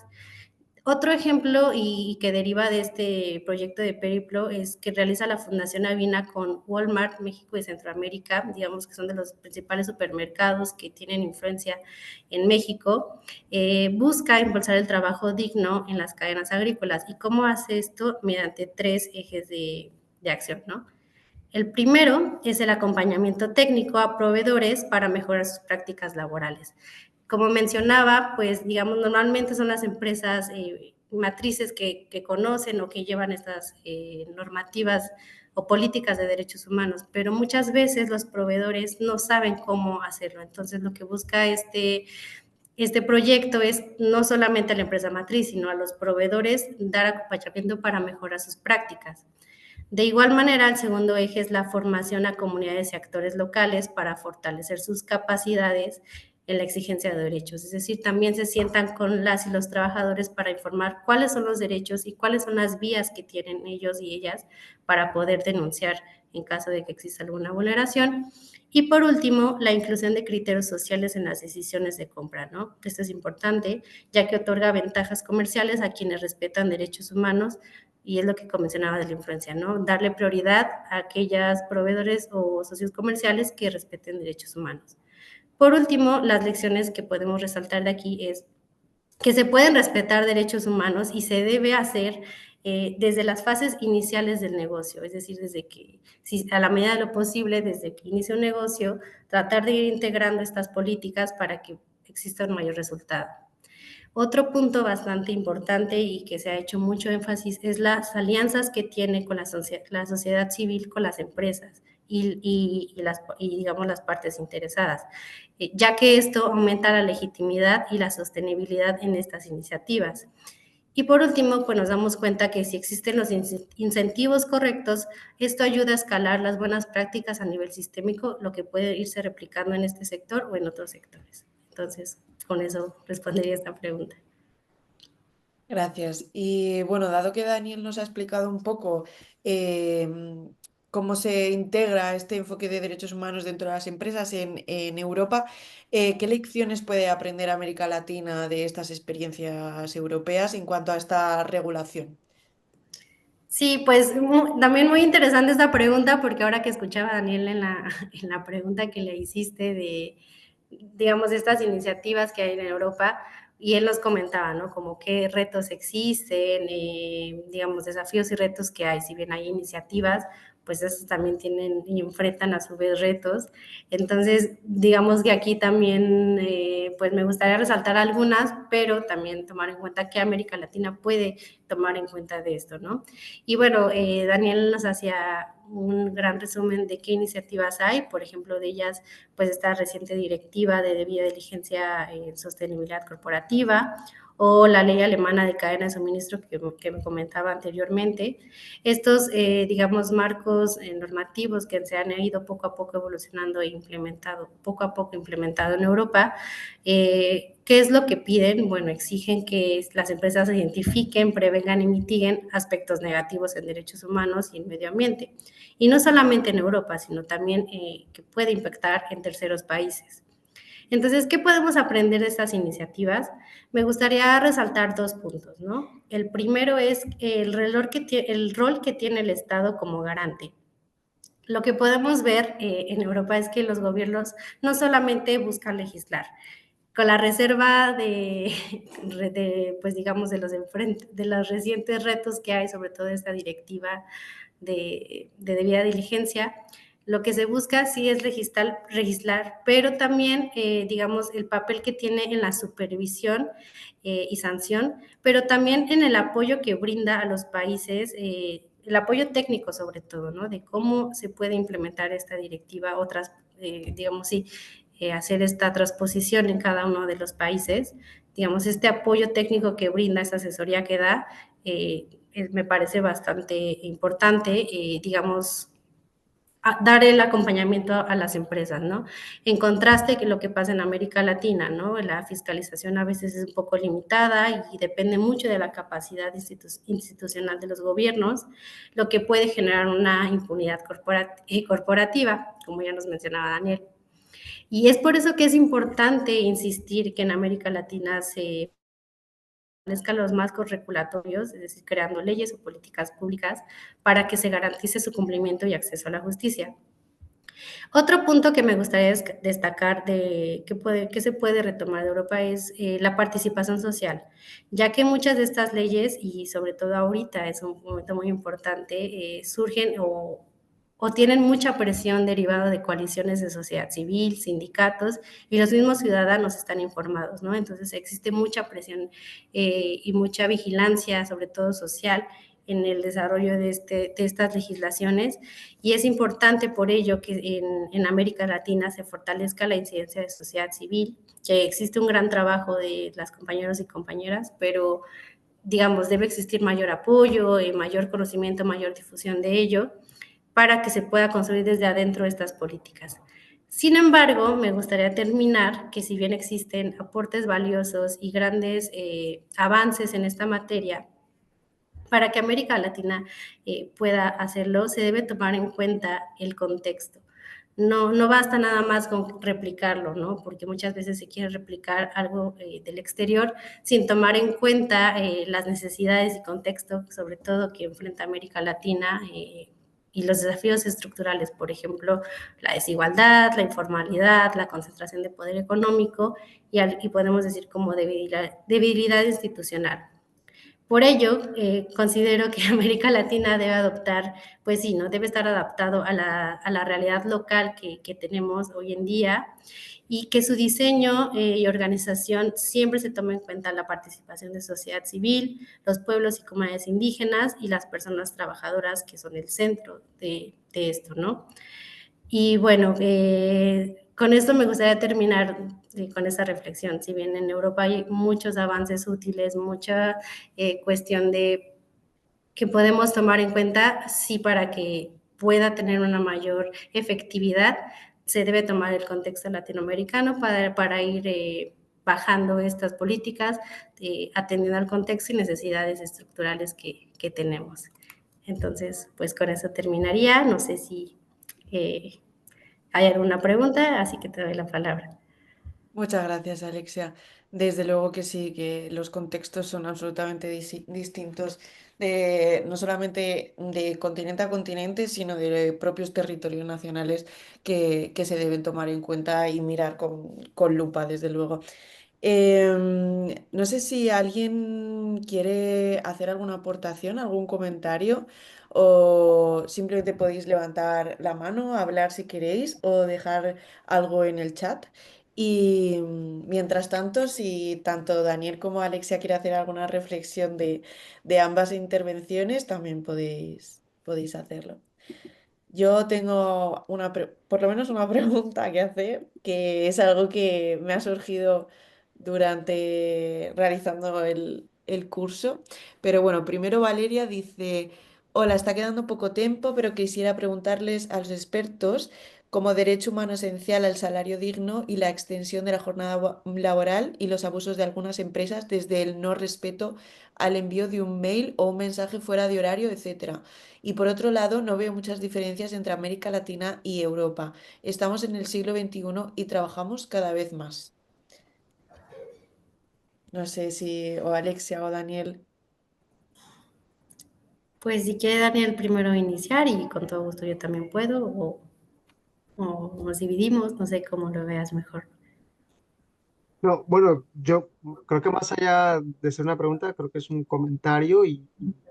Otro ejemplo y que deriva de este proyecto de Periplo es que realiza la Fundación Avina con Walmart, México y Centroamérica, digamos que son de los principales supermercados que tienen influencia en México. Busca impulsar el trabajo digno en las cadenas agrícolas. ¿Y cómo hace esto? Mediante 3 ejes de acción, ¿no? El primero es el acompañamiento técnico a proveedores para mejorar sus prácticas laborales. Como mencionaba, pues digamos, normalmente son las empresas matrices que conocen o que llevan estas normativas o políticas de derechos humanos, pero muchas veces los proveedores no saben cómo hacerlo. Entonces, lo que busca este proyecto es no solamente a la empresa matriz, sino a los proveedores dar acompañamiento para mejorar sus prácticas. De igual manera, el segundo eje es la formación a comunidades y actores locales para fortalecer sus capacidades en la exigencia de derechos. Es decir, también se sientan con las y los trabajadores para informar cuáles son los derechos y cuáles son las vías que tienen ellos y ellas para poder denunciar en caso de que exista alguna vulneración. Y por último, la inclusión de criterios sociales en las decisiones de compra, ¿no? Esto es importante, ya que otorga ventajas comerciales a quienes respetan derechos humanos y es lo que mencionaba de la influencia, ¿no? Darle prioridad a aquellos proveedores o socios comerciales que respeten derechos humanos. Por último, las lecciones que podemos resaltar de aquí es que se pueden respetar derechos humanos y se debe hacer desde las fases iniciales del negocio, es decir, desde que, si, a la medida de lo posible, desde que inicia un negocio, tratar de ir integrando estas políticas para que exista un mayor resultado. Otro punto bastante importante y que se ha hecho mucho énfasis es las alianzas que tiene con la sociedad civil, con las empresas y digamos las partes interesadas, ya que esto aumenta la legitimidad y la sostenibilidad en estas iniciativas. Y por último, pues nos damos cuenta que si existen los incentivos correctos, esto ayuda a escalar las buenas prácticas a nivel sistémico, lo que puede irse replicando en este sector o en otros sectores. Entonces, con eso respondería esta pregunta. Gracias. Y bueno, dado que Daniel nos ha explicado un poco cómo se integra este enfoque de derechos humanos dentro de las empresas en Europa, ¿qué lecciones puede aprender América Latina de estas experiencias europeas en cuanto a esta regulación? Sí, pues también muy interesante esta pregunta, porque ahora que escuchaba a Daniel en la pregunta que le hiciste de, digamos, de estas iniciativas que hay en Europa, y él nos comentaba, ¿no? Como qué retos existen, digamos, desafíos y retos que hay. Si bien hay iniciativas, pues esos también tienen y enfrentan a su vez retos. Entonces, digamos que aquí también, pues me gustaría resaltar algunas, pero también tomar en cuenta que América Latina puede tomar en cuenta de esto, ¿no? Y bueno, Daniel nos hacía un gran resumen de qué iniciativas hay, por ejemplo, de ellas, pues esta reciente directiva de debida diligencia en sostenibilidad corporativa o la ley alemana de cadena de suministro que me comentaba anteriormente. Estos, digamos, marcos normativos que se han ido poco a poco evolucionando e implementado, poco a poco implementado en Europa, ¿qué es lo que piden? Bueno, exigen que las empresas identifiquen, prevengan y mitiguen aspectos negativos en derechos humanos y en medio ambiente. Y no solamente en Europa, sino también que puede impactar en terceros países. Entonces, ¿qué podemos aprender de estas iniciativas? Me gustaría resaltar dos puntos, ¿no? El primero es el rol que tiene el Estado como garante. Lo que podemos ver en Europa es que los gobiernos no solamente buscan legislar, con la reserva pues digamos, de los recientes retos que hay, sobre todo esta directiva de debida diligencia, lo que se busca sí es legislar, pero también, digamos, el papel que tiene en la supervisión y sanción, pero también en el apoyo que brinda a los países, el apoyo técnico sobre todo, ¿no? De cómo se puede implementar esta directiva, otras, digamos, sí, hacer esta transposición en cada uno de los países. Digamos, este apoyo técnico que brinda, esta asesoría que da, me parece bastante importante, digamos, dar el acompañamiento a las empresas, ¿no? En contraste que lo que pasa en América Latina, ¿no? La fiscalización a veces es un poco limitada y depende mucho de la capacidad institucional de los gobiernos, lo que puede generar una impunidad corporativa, como ya nos mencionaba Daniel. Y es por eso que es importante insistir que en América Latina se establezcan los marcos regulatorios, es decir, creando leyes o políticas públicas para que se garantice su cumplimiento y acceso a la justicia. Otro punto que me gustaría destacar de que se puede retomar de Europa es la participación social, ya que muchas de estas leyes, y sobre todo ahorita es un momento muy importante, surgen o tienen mucha presión derivada de coaliciones de sociedad civil, sindicatos, y los mismos ciudadanos están informados, ¿no? Entonces existe mucha presión y mucha vigilancia, sobre todo social, en el desarrollo de estas legislaciones, y es importante por ello que en América Latina se fortalezca la incidencia de sociedad civil, que existe un gran trabajo de las compañeros y compañeras, pero digamos, debe existir mayor apoyo, mayor conocimiento, mayor difusión de ello, para que se pueda construir desde adentro estas políticas. Sin embargo, me gustaría terminar que si bien existen aportes valiosos y grandes avances en esta materia, para que América Latina pueda hacerlo, se debe tomar en cuenta el contexto. No basta nada más con replicarlo, ¿no? Porque muchas veces se quiere replicar algo del exterior sin tomar en cuenta las necesidades y contexto, sobre todo que enfrenta América Latina y los desafíos estructurales, por ejemplo, la desigualdad, la informalidad, la concentración de poder económico y podemos decir como debilidad institucional. Por ello, considero que América Latina debe adoptar, pues sí, ¿no? Debe estar adaptado a la realidad local que tenemos hoy en día y que su diseño y organización siempre se tome en cuenta la participación de sociedad civil, los pueblos y comunidades indígenas y las personas trabajadoras que son el centro de esto, ¿no? Y bueno, con esto me gustaría terminar con esta reflexión. Si bien en Europa hay muchos avances útiles, mucha cuestión de que podemos tomar en cuenta, sí, para que pueda tener una mayor efectividad, se debe tomar el contexto latinoamericano para ir bajando estas políticas, atendiendo al contexto y necesidades estructurales que tenemos. Entonces, pues con eso terminaría. No sé si eh, hay alguna pregunta, así que te doy la palabra. Muchas gracias, Alexia. Desde luego que sí, que los contextos son absolutamente distintos, no solamente de continente a continente, sino de propios territorios nacionales que se deben tomar en cuenta y mirar con lupa, desde luego. No sé si alguien quiere hacer alguna aportación, algún comentario, o simplemente podéis levantar la mano, hablar si queréis, o dejar algo en el chat. Y mientras tanto, si tanto Daniel como Alexia quiere hacer alguna reflexión de ambas intervenciones, también podéis hacerlo. Yo tengo por lo menos una pregunta que hacer, que es algo que me ha surgido durante realizando el curso. Pero bueno, primero Valeria dice, hola, está quedando poco tiempo, pero quisiera preguntarles a los expertos como derecho humano esencial al salario digno y la extensión de la jornada laboral y los abusos de algunas empresas desde el no respeto al envío de un mail o un mensaje fuera de horario, etcétera. Y por otro lado, no veo muchas diferencias entre América Latina y Europa. Estamos en el siglo XXI y trabajamos cada vez más. No sé si o Alexia o Daniel. Pues si quiere Daniel primero iniciar y con todo gusto yo también puedo, nos dividimos, no sé cómo lo veas mejor. No, bueno, yo creo que más allá de ser una pregunta, creo que es un comentario y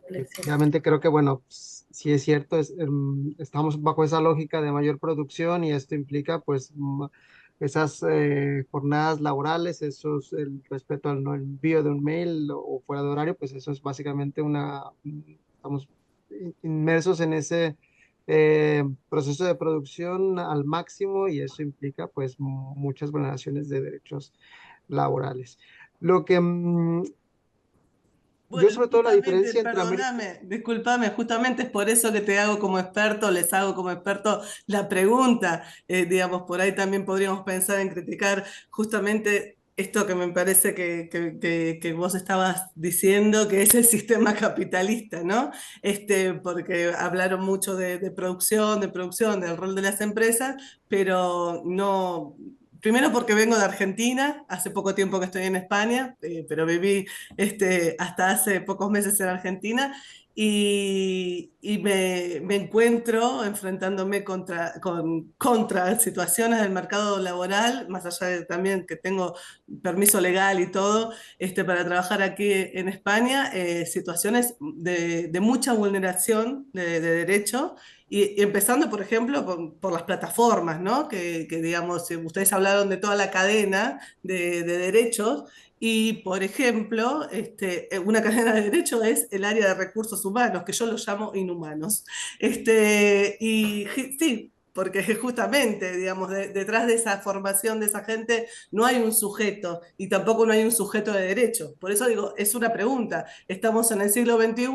Reflexión. efectivamente creo que, bueno, sí es cierto, estamos bajo esa lógica de mayor producción y esto implica, pues, esas jornadas laborales, el respeto al no envío de un mail o fuera de horario, pues eso es básicamente estamos inmersos en ese proceso de producción al máximo y eso implica, pues, muchas vulneraciones de derechos laborales. Lo que yo Bueno, sobre todo la justamente, diferencia entre América, discúlpame, justamente es por eso que te hago como experto, les hago como experto la pregunta. Digamos, por ahí también podríamos pensar en criticar justamente esto que me parece que vos estabas diciendo, que es el sistema capitalista, ¿no? Porque hablaron mucho de producción, del rol de las empresas, pero no... Primero porque vengo de Argentina, hace poco tiempo que estoy en España, pero viví hasta hace pocos meses en Argentina y me encuentro enfrentándome contra situaciones del mercado laboral, más allá de también que tengo permiso legal y todo, para trabajar aquí en España, situaciones de mucha vulneración de derechos. Y empezando, por ejemplo, por las plataformas, ¿no? Que, digamos, ustedes hablaron de toda la cadena de derechos, y, por ejemplo, una cadena de derecho es el área de recursos humanos, que yo lo llamo inhumanos. Sí, porque justamente, digamos, detrás de esa formación de esa gente no hay un sujeto y tampoco no hay un sujeto de derecho. Por eso digo, es una pregunta. Estamos en el siglo XXI,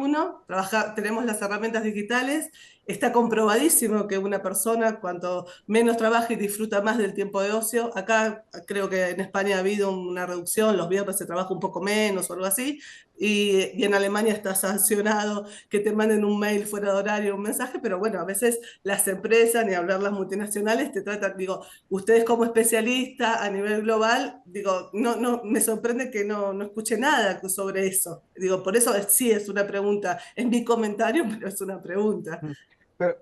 tenemos las herramientas digitales, está comprobadísimo que una persona, cuanto menos trabaja y disfruta más del tiempo de ocio, acá creo que en España ha habido una reducción, los viernes se trabaja un poco menos o algo así, y en Alemania está sancionado que te manden un mail fuera de horario, un mensaje, pero bueno, a veces las empresas, ni hablar las multinacionales, te tratan, digo, ustedes como especialista a nivel global, digo, no, me sorprende que no escuche nada sobre eso. Digo, por eso sí es una pregunta, es mi comentario, pero es una pregunta. pero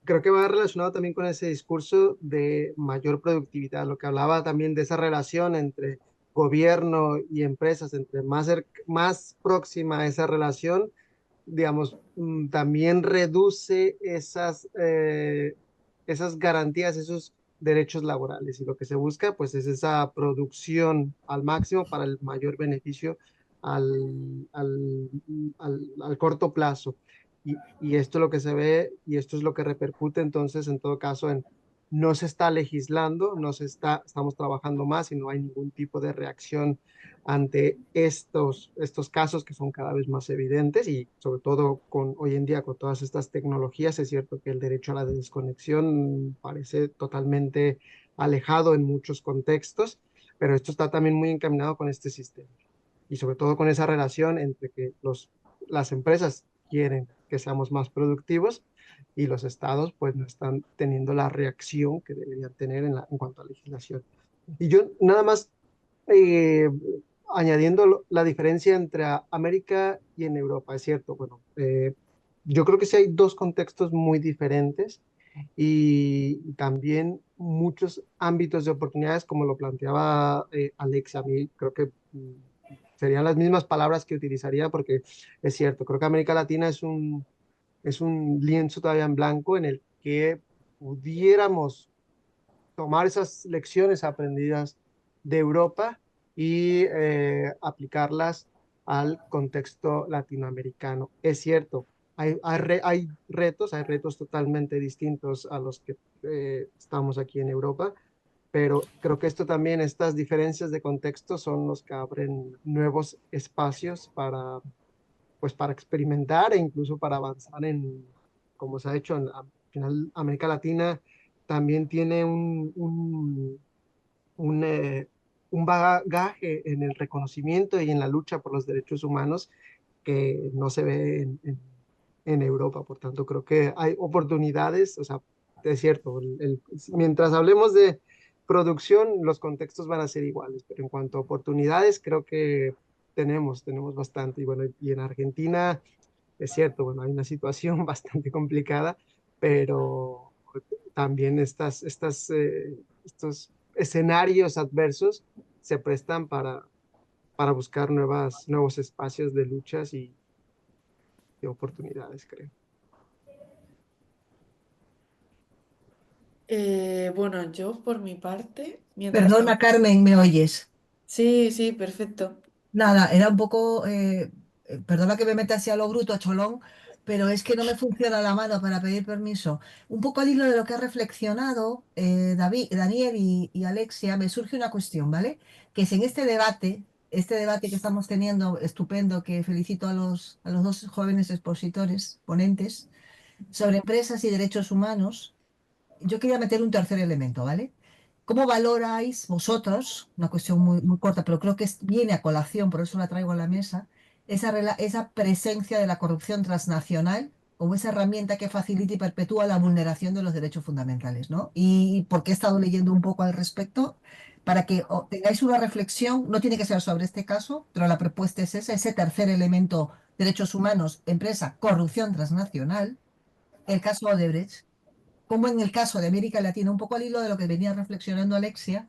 creo que va relacionado también con ese discurso de mayor productividad, lo que hablaba también de esa relación entre gobierno y empresas, entre más próxima esa relación, digamos, también reduce esas garantías, esos derechos laborales. Y lo que se busca, pues, es esa producción al máximo para el mayor beneficio al corto plazo. Y esto es lo que se ve y esto es lo que repercute entonces, en todo caso, en no se está legislando, estamos trabajando más y no hay ningún tipo de reacción ante estos casos que son cada vez más evidentes y sobre todo hoy en día con todas estas tecnologías, es cierto que el derecho a la desconexión parece totalmente alejado en muchos contextos, pero esto está también muy encaminado con este sistema y sobre todo con esa relación entre que las empresas quieren que seamos más productivos y los estados pues no están teniendo la reacción que deberían tener en cuanto a legislación. Y yo nada más eh, añadiendo la diferencia entre América y en Europa, es cierto, bueno, yo creo que sí hay dos contextos muy diferentes y también muchos ámbitos de oportunidades, como lo planteaba Alex, a mí creo que serían las mismas palabras que utilizaría porque es cierto, creo que América Latina es un lienzo todavía en blanco en el que pudiéramos tomar esas lecciones aprendidas de Europa y aplicarlas al contexto latinoamericano. Es cierto, hay retos totalmente distintos a los que estamos aquí en Europa, pero creo que estas diferencias de contexto son los que abren nuevos espacios para experimentar e incluso para avanzar como se ha hecho al final, América Latina también tiene un, eh, un bagaje en el reconocimiento y en la lucha por los derechos humanos que no se ve en Europa. Por tanto, creo que hay oportunidades, o sea, es cierto, mientras hablemos de producción, los contextos van a ser iguales, pero en cuanto a oportunidades, creo que tenemos bastante. Y bueno, y en Argentina, es cierto, bueno, hay una situación bastante complicada, pero también estos escenarios adversos se prestan para buscar nuevos espacios de luchas y de oportunidades, creo. Bueno, yo por mi parte, mientras... Perdona, Carmen, ¿me oyes? Sí, sí, perfecto. Nada, era un poco, perdona que me meta así a lo bruto, a cholón, pero es que no me funciona la mano para pedir permiso. Un poco al hilo de lo que ha reflexionado David, Daniel y Alexia, me surge una cuestión, ¿vale? Que es en este debate que estamos teniendo, estupendo, que felicito a los dos jóvenes expositores, ponentes, sobre empresas y derechos humanos, yo quería meter un tercer elemento, ¿vale? ¿Cómo valoráis vosotros, una cuestión muy, muy corta, pero creo que viene a colación, por eso la traigo a la mesa, esa presencia de la corrupción transnacional como esa herramienta que facilita y perpetúa la vulneración de los derechos fundamentales, ¿no? Y porque he estado leyendo un poco al respecto, para que tengáis una reflexión, no tiene que ser sobre este caso, pero la propuesta es esa, ese tercer elemento, derechos humanos, empresa, corrupción transnacional, el caso Odebrecht, como en el caso de América Latina, un poco al hilo de lo que venía reflexionando Alexia,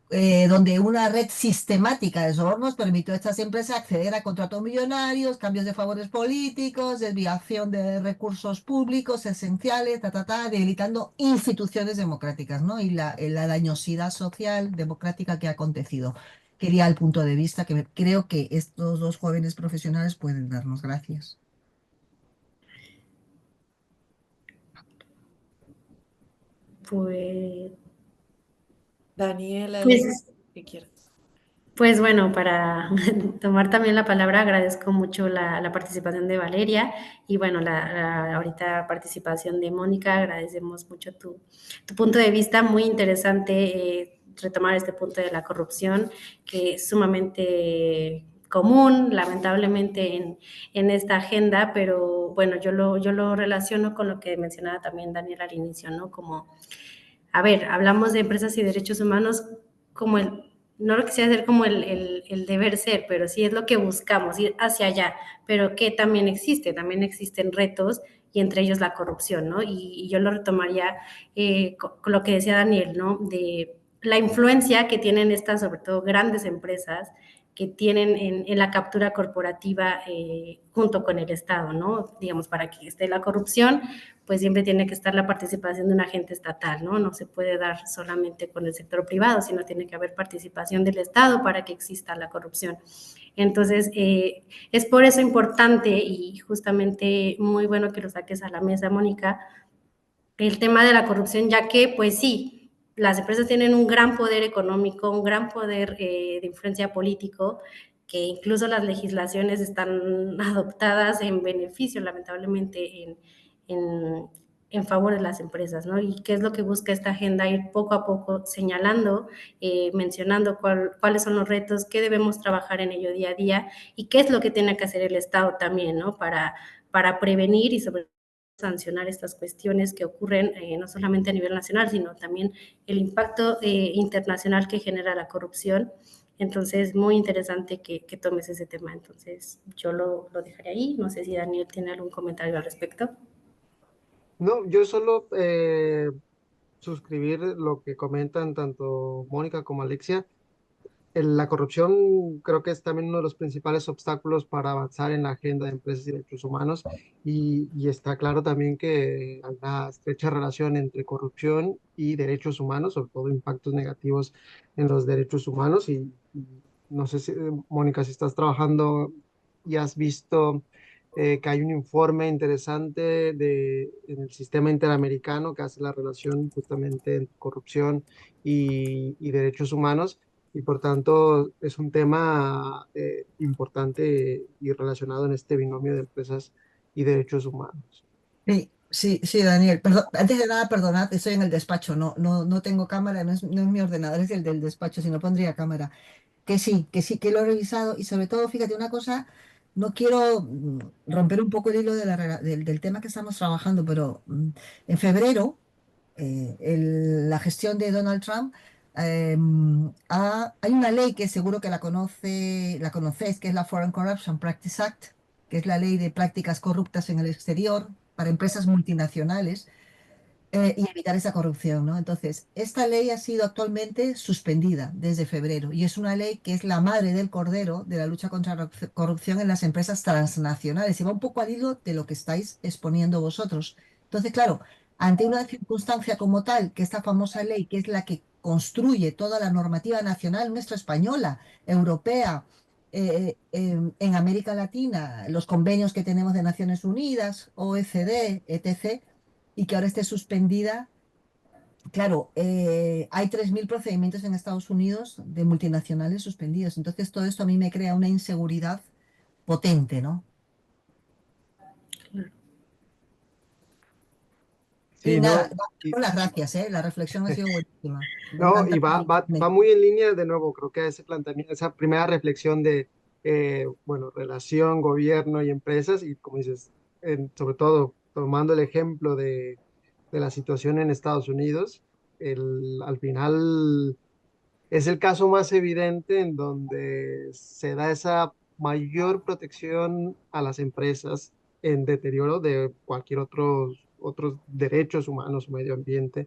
donde una red sistemática de sobornos permitió a estas empresas acceder a contratos millonarios, cambios de favores políticos, desviación de recursos públicos esenciales, debilitando instituciones democráticas, ¿no? Y la dañosidad social democrática que ha acontecido. Quería el punto de vista que creo que estos dos jóvenes profesionales pueden darnos. Gracias. Pues, Daniel, pues Alex, ¿qué quieres? Pues bueno, para tomar también la palabra, agradezco mucho la participación de Valeria y bueno, la ahorita participación de Mónica, agradecemos mucho tu punto de vista, muy interesante retomar este punto de la corrupción, que es sumamente común, lamentablemente, en esta agenda, pero bueno, yo lo relaciono con lo que mencionaba también Daniel al inicio, ¿no? Como, a ver, hablamos de empresas y derechos humanos como no lo quisiera hacer como el deber ser, pero sí es lo que buscamos, ir hacia allá, pero que también existen retos y entre ellos la corrupción, ¿no? Y yo lo retomaría con lo que decía Daniel, ¿no? De la influencia que tienen estas, sobre todo grandes empresas, que tienen en la captura corporativa junto con el Estado, ¿no? Digamos, para que esté la corrupción, pues siempre tiene que estar la participación de un agente estatal, ¿no? No se puede dar solamente con el sector privado, sino tiene que haber participación del Estado para que exista la corrupción. Entonces, es por eso importante y justamente muy bueno que lo saques a la mesa, Mónica, el tema de la corrupción, ya que, pues sí, las empresas tienen un gran poder económico, un gran poder de influencia político, que incluso las legislaciones están adoptadas en beneficio, lamentablemente, en, en favor de las empresas, ¿no? Y qué es lo que busca esta agenda, ir poco a poco señalando, mencionando cuáles son los retos, qué debemos trabajar en ello día a día y qué es lo que tiene que hacer el Estado también, ¿no? Para prevenir y sobre sancionar estas cuestiones que ocurren no solamente a nivel nacional, sino también el impacto internacional que genera la corrupción. Entonces, muy interesante que tomes ese tema. Entonces, yo lo dejaré ahí. No sé si Daniel tiene algún comentario al respecto. No, yo solo suscribir lo que comentan tanto Mónica como Alexia. La corrupción creo que es también uno de los principales obstáculos para avanzar en la agenda de empresas y derechos humanos y está claro también que hay una estrecha relación entre corrupción y derechos humanos, sobre todo impactos negativos en los derechos humanos y no sé si, Mónica, si estás trabajando y has visto que hay un informe interesante en el sistema interamericano que hace la relación justamente entre corrupción y derechos humanos y por tanto es un tema importante y relacionado en este binomio de empresas y derechos humanos. Sí, sí, sí, Daniel. Perdón, antes de nada, perdonad, estoy en el despacho, no tengo cámara, no es mi ordenador, es el del despacho, si no pondría cámara. Que lo he revisado y sobre todo, fíjate una cosa, no quiero romper un poco el hilo del tema que estamos trabajando, pero en febrero la gestión de Donald Trump, hay una ley que seguro que la conocéis, que es la Foreign Corruption Practice Act, que es la ley de prácticas corruptas en el exterior para empresas multinacionales y evitar esa corrupción, ¿no? Entonces, esta ley ha sido actualmente suspendida desde febrero y es una ley que es la madre del cordero de la lucha contra la corrupción en las empresas transnacionales y va un poco al hilo de lo que estáis exponiendo vosotros. Entonces, claro, ante una circunstancia como tal, que esta famosa ley, que es la que construye toda la normativa nacional nuestra española, europea, en América Latina, los convenios que tenemos de Naciones Unidas, OECD, etc., y que ahora esté suspendida. Claro, hay 3.000 procedimientos en Estados Unidos de multinacionales suspendidos. Entonces, todo esto a mí me crea una inseguridad potente, ¿no? Y Sí, nada, ¿no? Y, daros las gracias, ¿eh? La reflexión ha sido buenísima. Me no, encanta. y va muy en línea de nuevo, creo que ese planteamiento, esa primera reflexión de, bueno, relación, gobierno y empresas, y como dices, sobre todo tomando el ejemplo de la situación en Estados Unidos, al final es el caso más evidente en donde se da esa mayor protección a las empresas en deterioro de cualquier otros derechos humanos o medio ambiente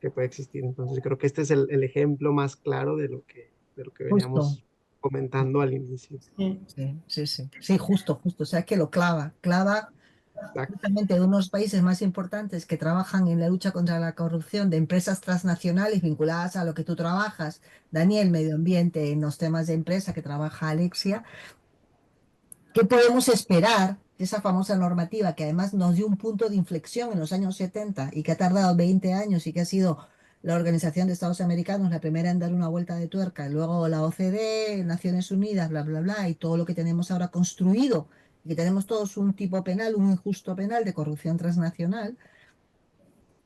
que puede existir. Entonces creo que este es el ejemplo más claro de lo que Justo. veníamos comentando al inicio. Sí. Sí, sí, sí. Sí, justo. O sea, que lo clava Exacto. justamente de unos países más importantes que trabajan en la lucha contra la corrupción de empresas transnacionales vinculadas a lo que tú trabajas, Daniel, medio ambiente, en los temas de empresa que trabaja Alexia. ¿Qué podemos esperar de esa famosa normativa que además nos dio un punto de inflexión en los años 70 y que ha tardado 20 años y que ha sido la Organización de Estados Americanos la primera en dar una vuelta de tuerca, y luego la OCDE, Naciones Unidas, bla, bla, bla, y todo lo que tenemos ahora construido, y que tenemos todos un tipo penal, un injusto penal de corrupción transnacional?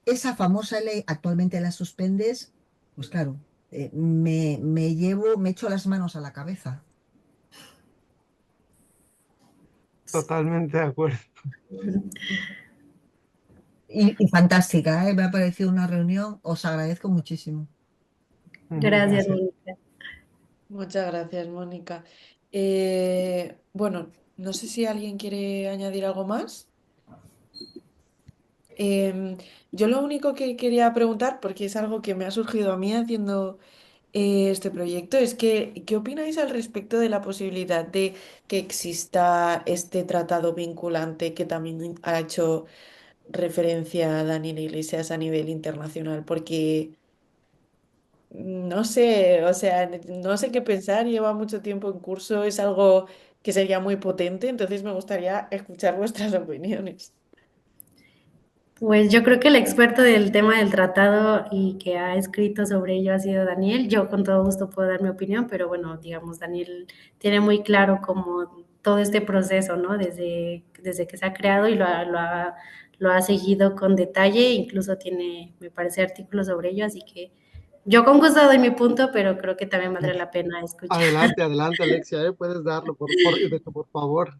Esa famosa ley actualmente la suspendes, pues claro, me echo las manos a la cabeza. Totalmente de acuerdo. Y fantástica, ¿eh? Me ha parecido una reunión, os agradezco muchísimo. Gracias, Gracias. Mónica. Muchas gracias, Mónica. Bueno, no sé si alguien quiere añadir algo más. Em, yo lo único que quería preguntar, porque es algo que me ha surgido a mí haciendo este proyecto, es que, ¿qué opináis al respecto de la posibilidad de que exista este tratado vinculante que también ha hecho referencia a Daniel Iglesias a nivel internacional? Porque no sé, o sea, no sé qué pensar, lleva mucho tiempo en curso, es algo que sería muy potente, entonces me gustaría escuchar vuestras opiniones. Pues yo creo que el experto del tema del tratado y que ha escrito sobre ello ha sido Daniel. Yo con todo gusto puedo dar mi opinión, pero bueno, digamos, Daniel tiene muy claro como todo este proceso, ¿no? Desde que se ha creado y lo ha seguido con detalle, incluso tiene, me parece, artículos sobre ello, así que yo con gusto doy mi punto, pero creo que también valdría la pena escuchar. Adelante, adelante, Alexia, puedes darlo, de hecho, por favor.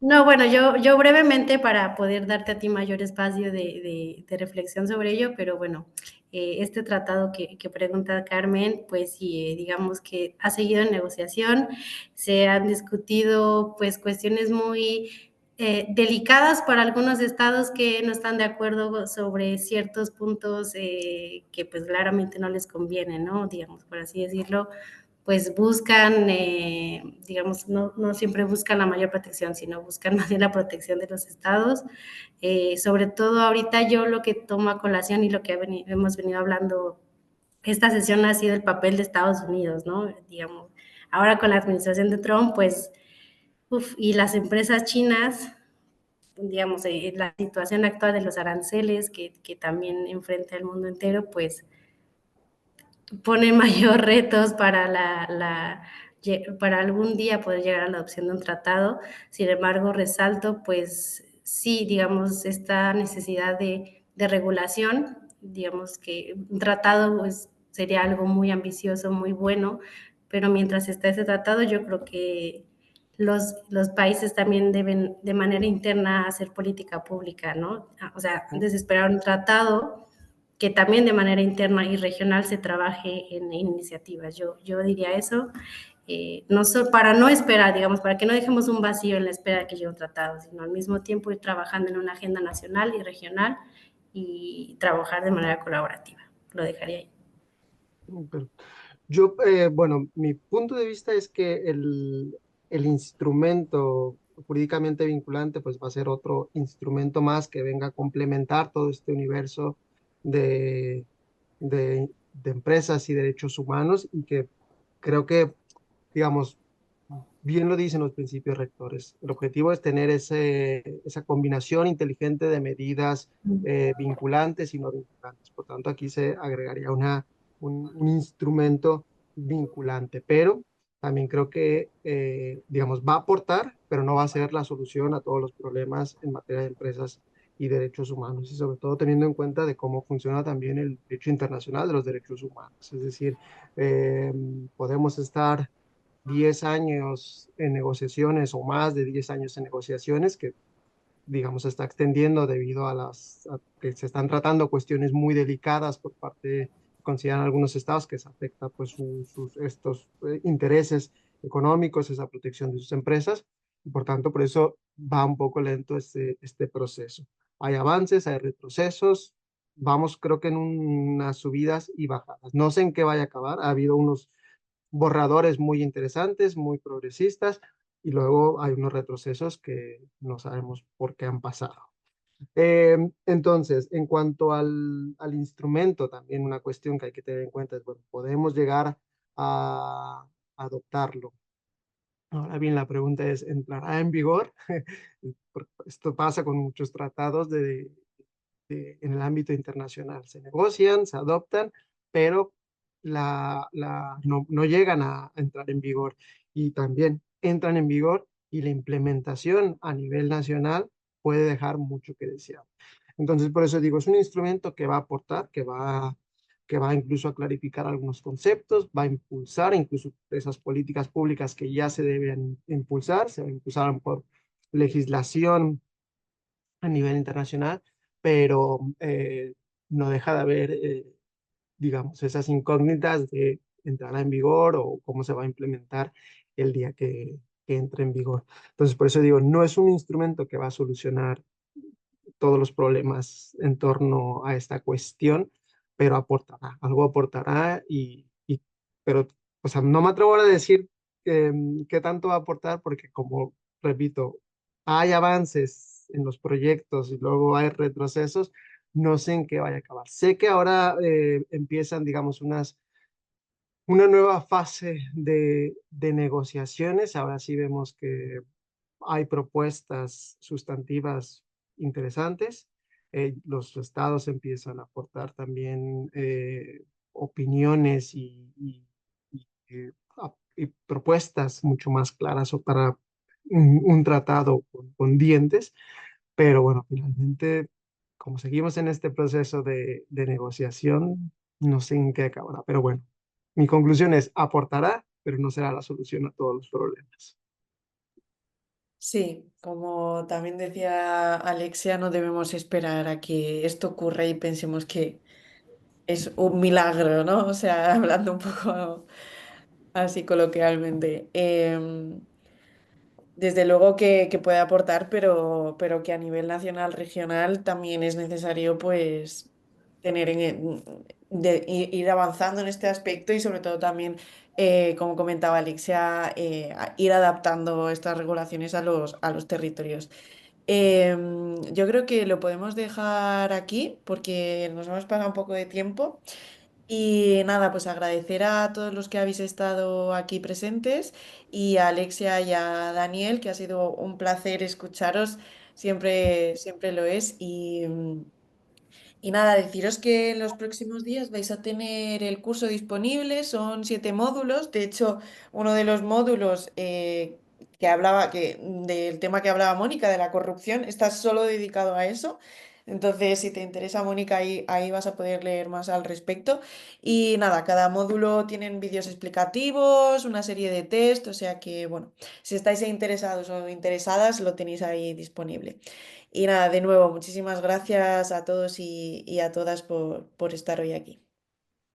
No, bueno, yo brevemente para poder darte a ti mayor espacio de reflexión sobre ello, pero bueno, este tratado que pregunta Carmen, pues sí, digamos que ha seguido en negociación, se han discutido pues cuestiones muy delicadas para algunos estados que no están de acuerdo sobre ciertos puntos que pues claramente no les conviene, ¿no? Digamos, por así decirlo, pues buscan, digamos, no siempre buscan la mayor protección, sino buscan más bien la protección de los estados. Sobre todo ahorita yo lo que tomo a colación y lo que hemos venido hablando esta sesión ha sido el papel de Estados Unidos, ¿no? Digamos, ahora con la administración de Trump, pues, y las empresas chinas, digamos, la situación actual de los aranceles que también enfrenta el mundo entero, pues pone mayor retos para para algún día poder llegar a la adopción de un tratado. Sin embargo, resalto, pues sí, digamos, esta necesidad de regulación, digamos que un tratado pues, sería algo muy ambicioso, muy bueno, pero mientras está ese tratado, yo creo que los países también deben de manera interna hacer política pública, ¿no? O sea, antes de esperar un tratado, que también de manera interna y regional se trabaje en iniciativas. Yo diría eso, no para no esperar, digamos, para que no dejemos un vacío en la espera de que llegue un tratado, sino al mismo tiempo ir trabajando en una agenda nacional y regional y trabajar de manera colaborativa. Lo dejaría ahí. Pero yo, bueno, mi punto de vista es que el instrumento jurídicamente vinculante, pues va a ser otro instrumento más que venga a complementar todo este universo de, de empresas y derechos humanos y que creo que, digamos, bien lo dicen los principios rectores. El objetivo es tener esa combinación inteligente de medidas vinculantes y no vinculantes. Por tanto, aquí se agregaría un instrumento vinculante, pero también creo que, digamos, va a aportar, pero no va a ser la solución a todos los problemas en materia de empresas y derechos humanos, y sobre todo teniendo en cuenta de cómo funciona también el derecho internacional de los derechos humanos. Es decir, eh, podemos estar 10 años en negociaciones o más de 10 años en negociaciones que, digamos, se está extendiendo debido a que se están tratando cuestiones muy delicadas por parte, consideran algunos estados que se afecta pues estos intereses económicos, esa protección de sus empresas, y por tanto por eso va un poco lento este proceso. Hay avances, hay retrocesos, vamos creo que en unas subidas y bajadas. No sé en qué vaya a acabar, ha habido unos borradores muy interesantes, muy progresistas, y luego hay unos retrocesos que no sabemos por qué han pasado. Entonces, en cuanto al instrumento, también una cuestión que hay que tener en cuenta es, bueno, podemos llegar a adoptarlo. Ahora bien, la pregunta es, ¿entrará en vigor? Esto pasa con muchos tratados en el ámbito internacional. Se negocian, se adoptan, pero no llegan a entrar en vigor. Y también entran en vigor y la implementación a nivel nacional puede dejar mucho que desear. Entonces, por eso digo, es un instrumento que va a aportar, que va incluso a clarificar algunos conceptos, va a impulsar incluso esas políticas públicas que ya se deben impulsar, se impulsar por legislación a nivel internacional, pero no deja de haber, digamos, esas incógnitas de entrará en vigor o cómo se va a implementar el día que entre en vigor. Entonces, por eso digo, no es un instrumento que va a solucionar todos los problemas en torno a esta cuestión, pero aportará, algo aportará pero, o sea, no me atrevo ahora a decir qué tanto va a aportar porque como, repito, hay avances en los proyectos y luego hay retrocesos, no sé en qué vaya a acabar. Sé que ahora empiezan, digamos, una nueva fase de negociaciones. Ahora sí vemos que hay propuestas sustantivas interesantes. los estados empiezan a aportar también opiniones y propuestas mucho más claras o para un tratado con dientes, pero bueno, finalmente, como seguimos en este proceso de negociación, no sé en qué acabará, pero bueno, mi conclusión es aportará, pero no será la solución a todos los problemas. Sí, como también decía Alexia, no debemos esperar a que esto ocurra y pensemos que es un milagro, ¿no? O sea, hablando un poco así coloquialmente. Desde luego que puede aportar, pero que a nivel nacional, regional, también es necesario pues tener ir avanzando en este aspecto y sobre todo también, como comentaba Alexia, ir adaptando estas regulaciones a los territorios. Yo creo que lo podemos dejar aquí porque nos hemos pasado un poco de tiempo. Y nada, pues agradecer a todos los que habéis estado aquí presentes y a Alexia y a Daniel, que ha sido un placer escucharos, siempre, siempre lo es. Y nada, deciros que en los próximos días vais a tener el curso disponible, son 7 módulos. De hecho, uno de los módulos que hablaba, del tema que hablaba Mónica, de la corrupción, está solo dedicado a eso. Entonces, si te interesa, Mónica, ahí vas a poder leer más al respecto. Y nada, cada módulo tienen vídeos explicativos, una serie de test, o sea que, bueno, si estáis interesados o interesadas, lo tenéis ahí disponible. Y nada, de nuevo, muchísimas gracias a todos y a todas por estar hoy aquí.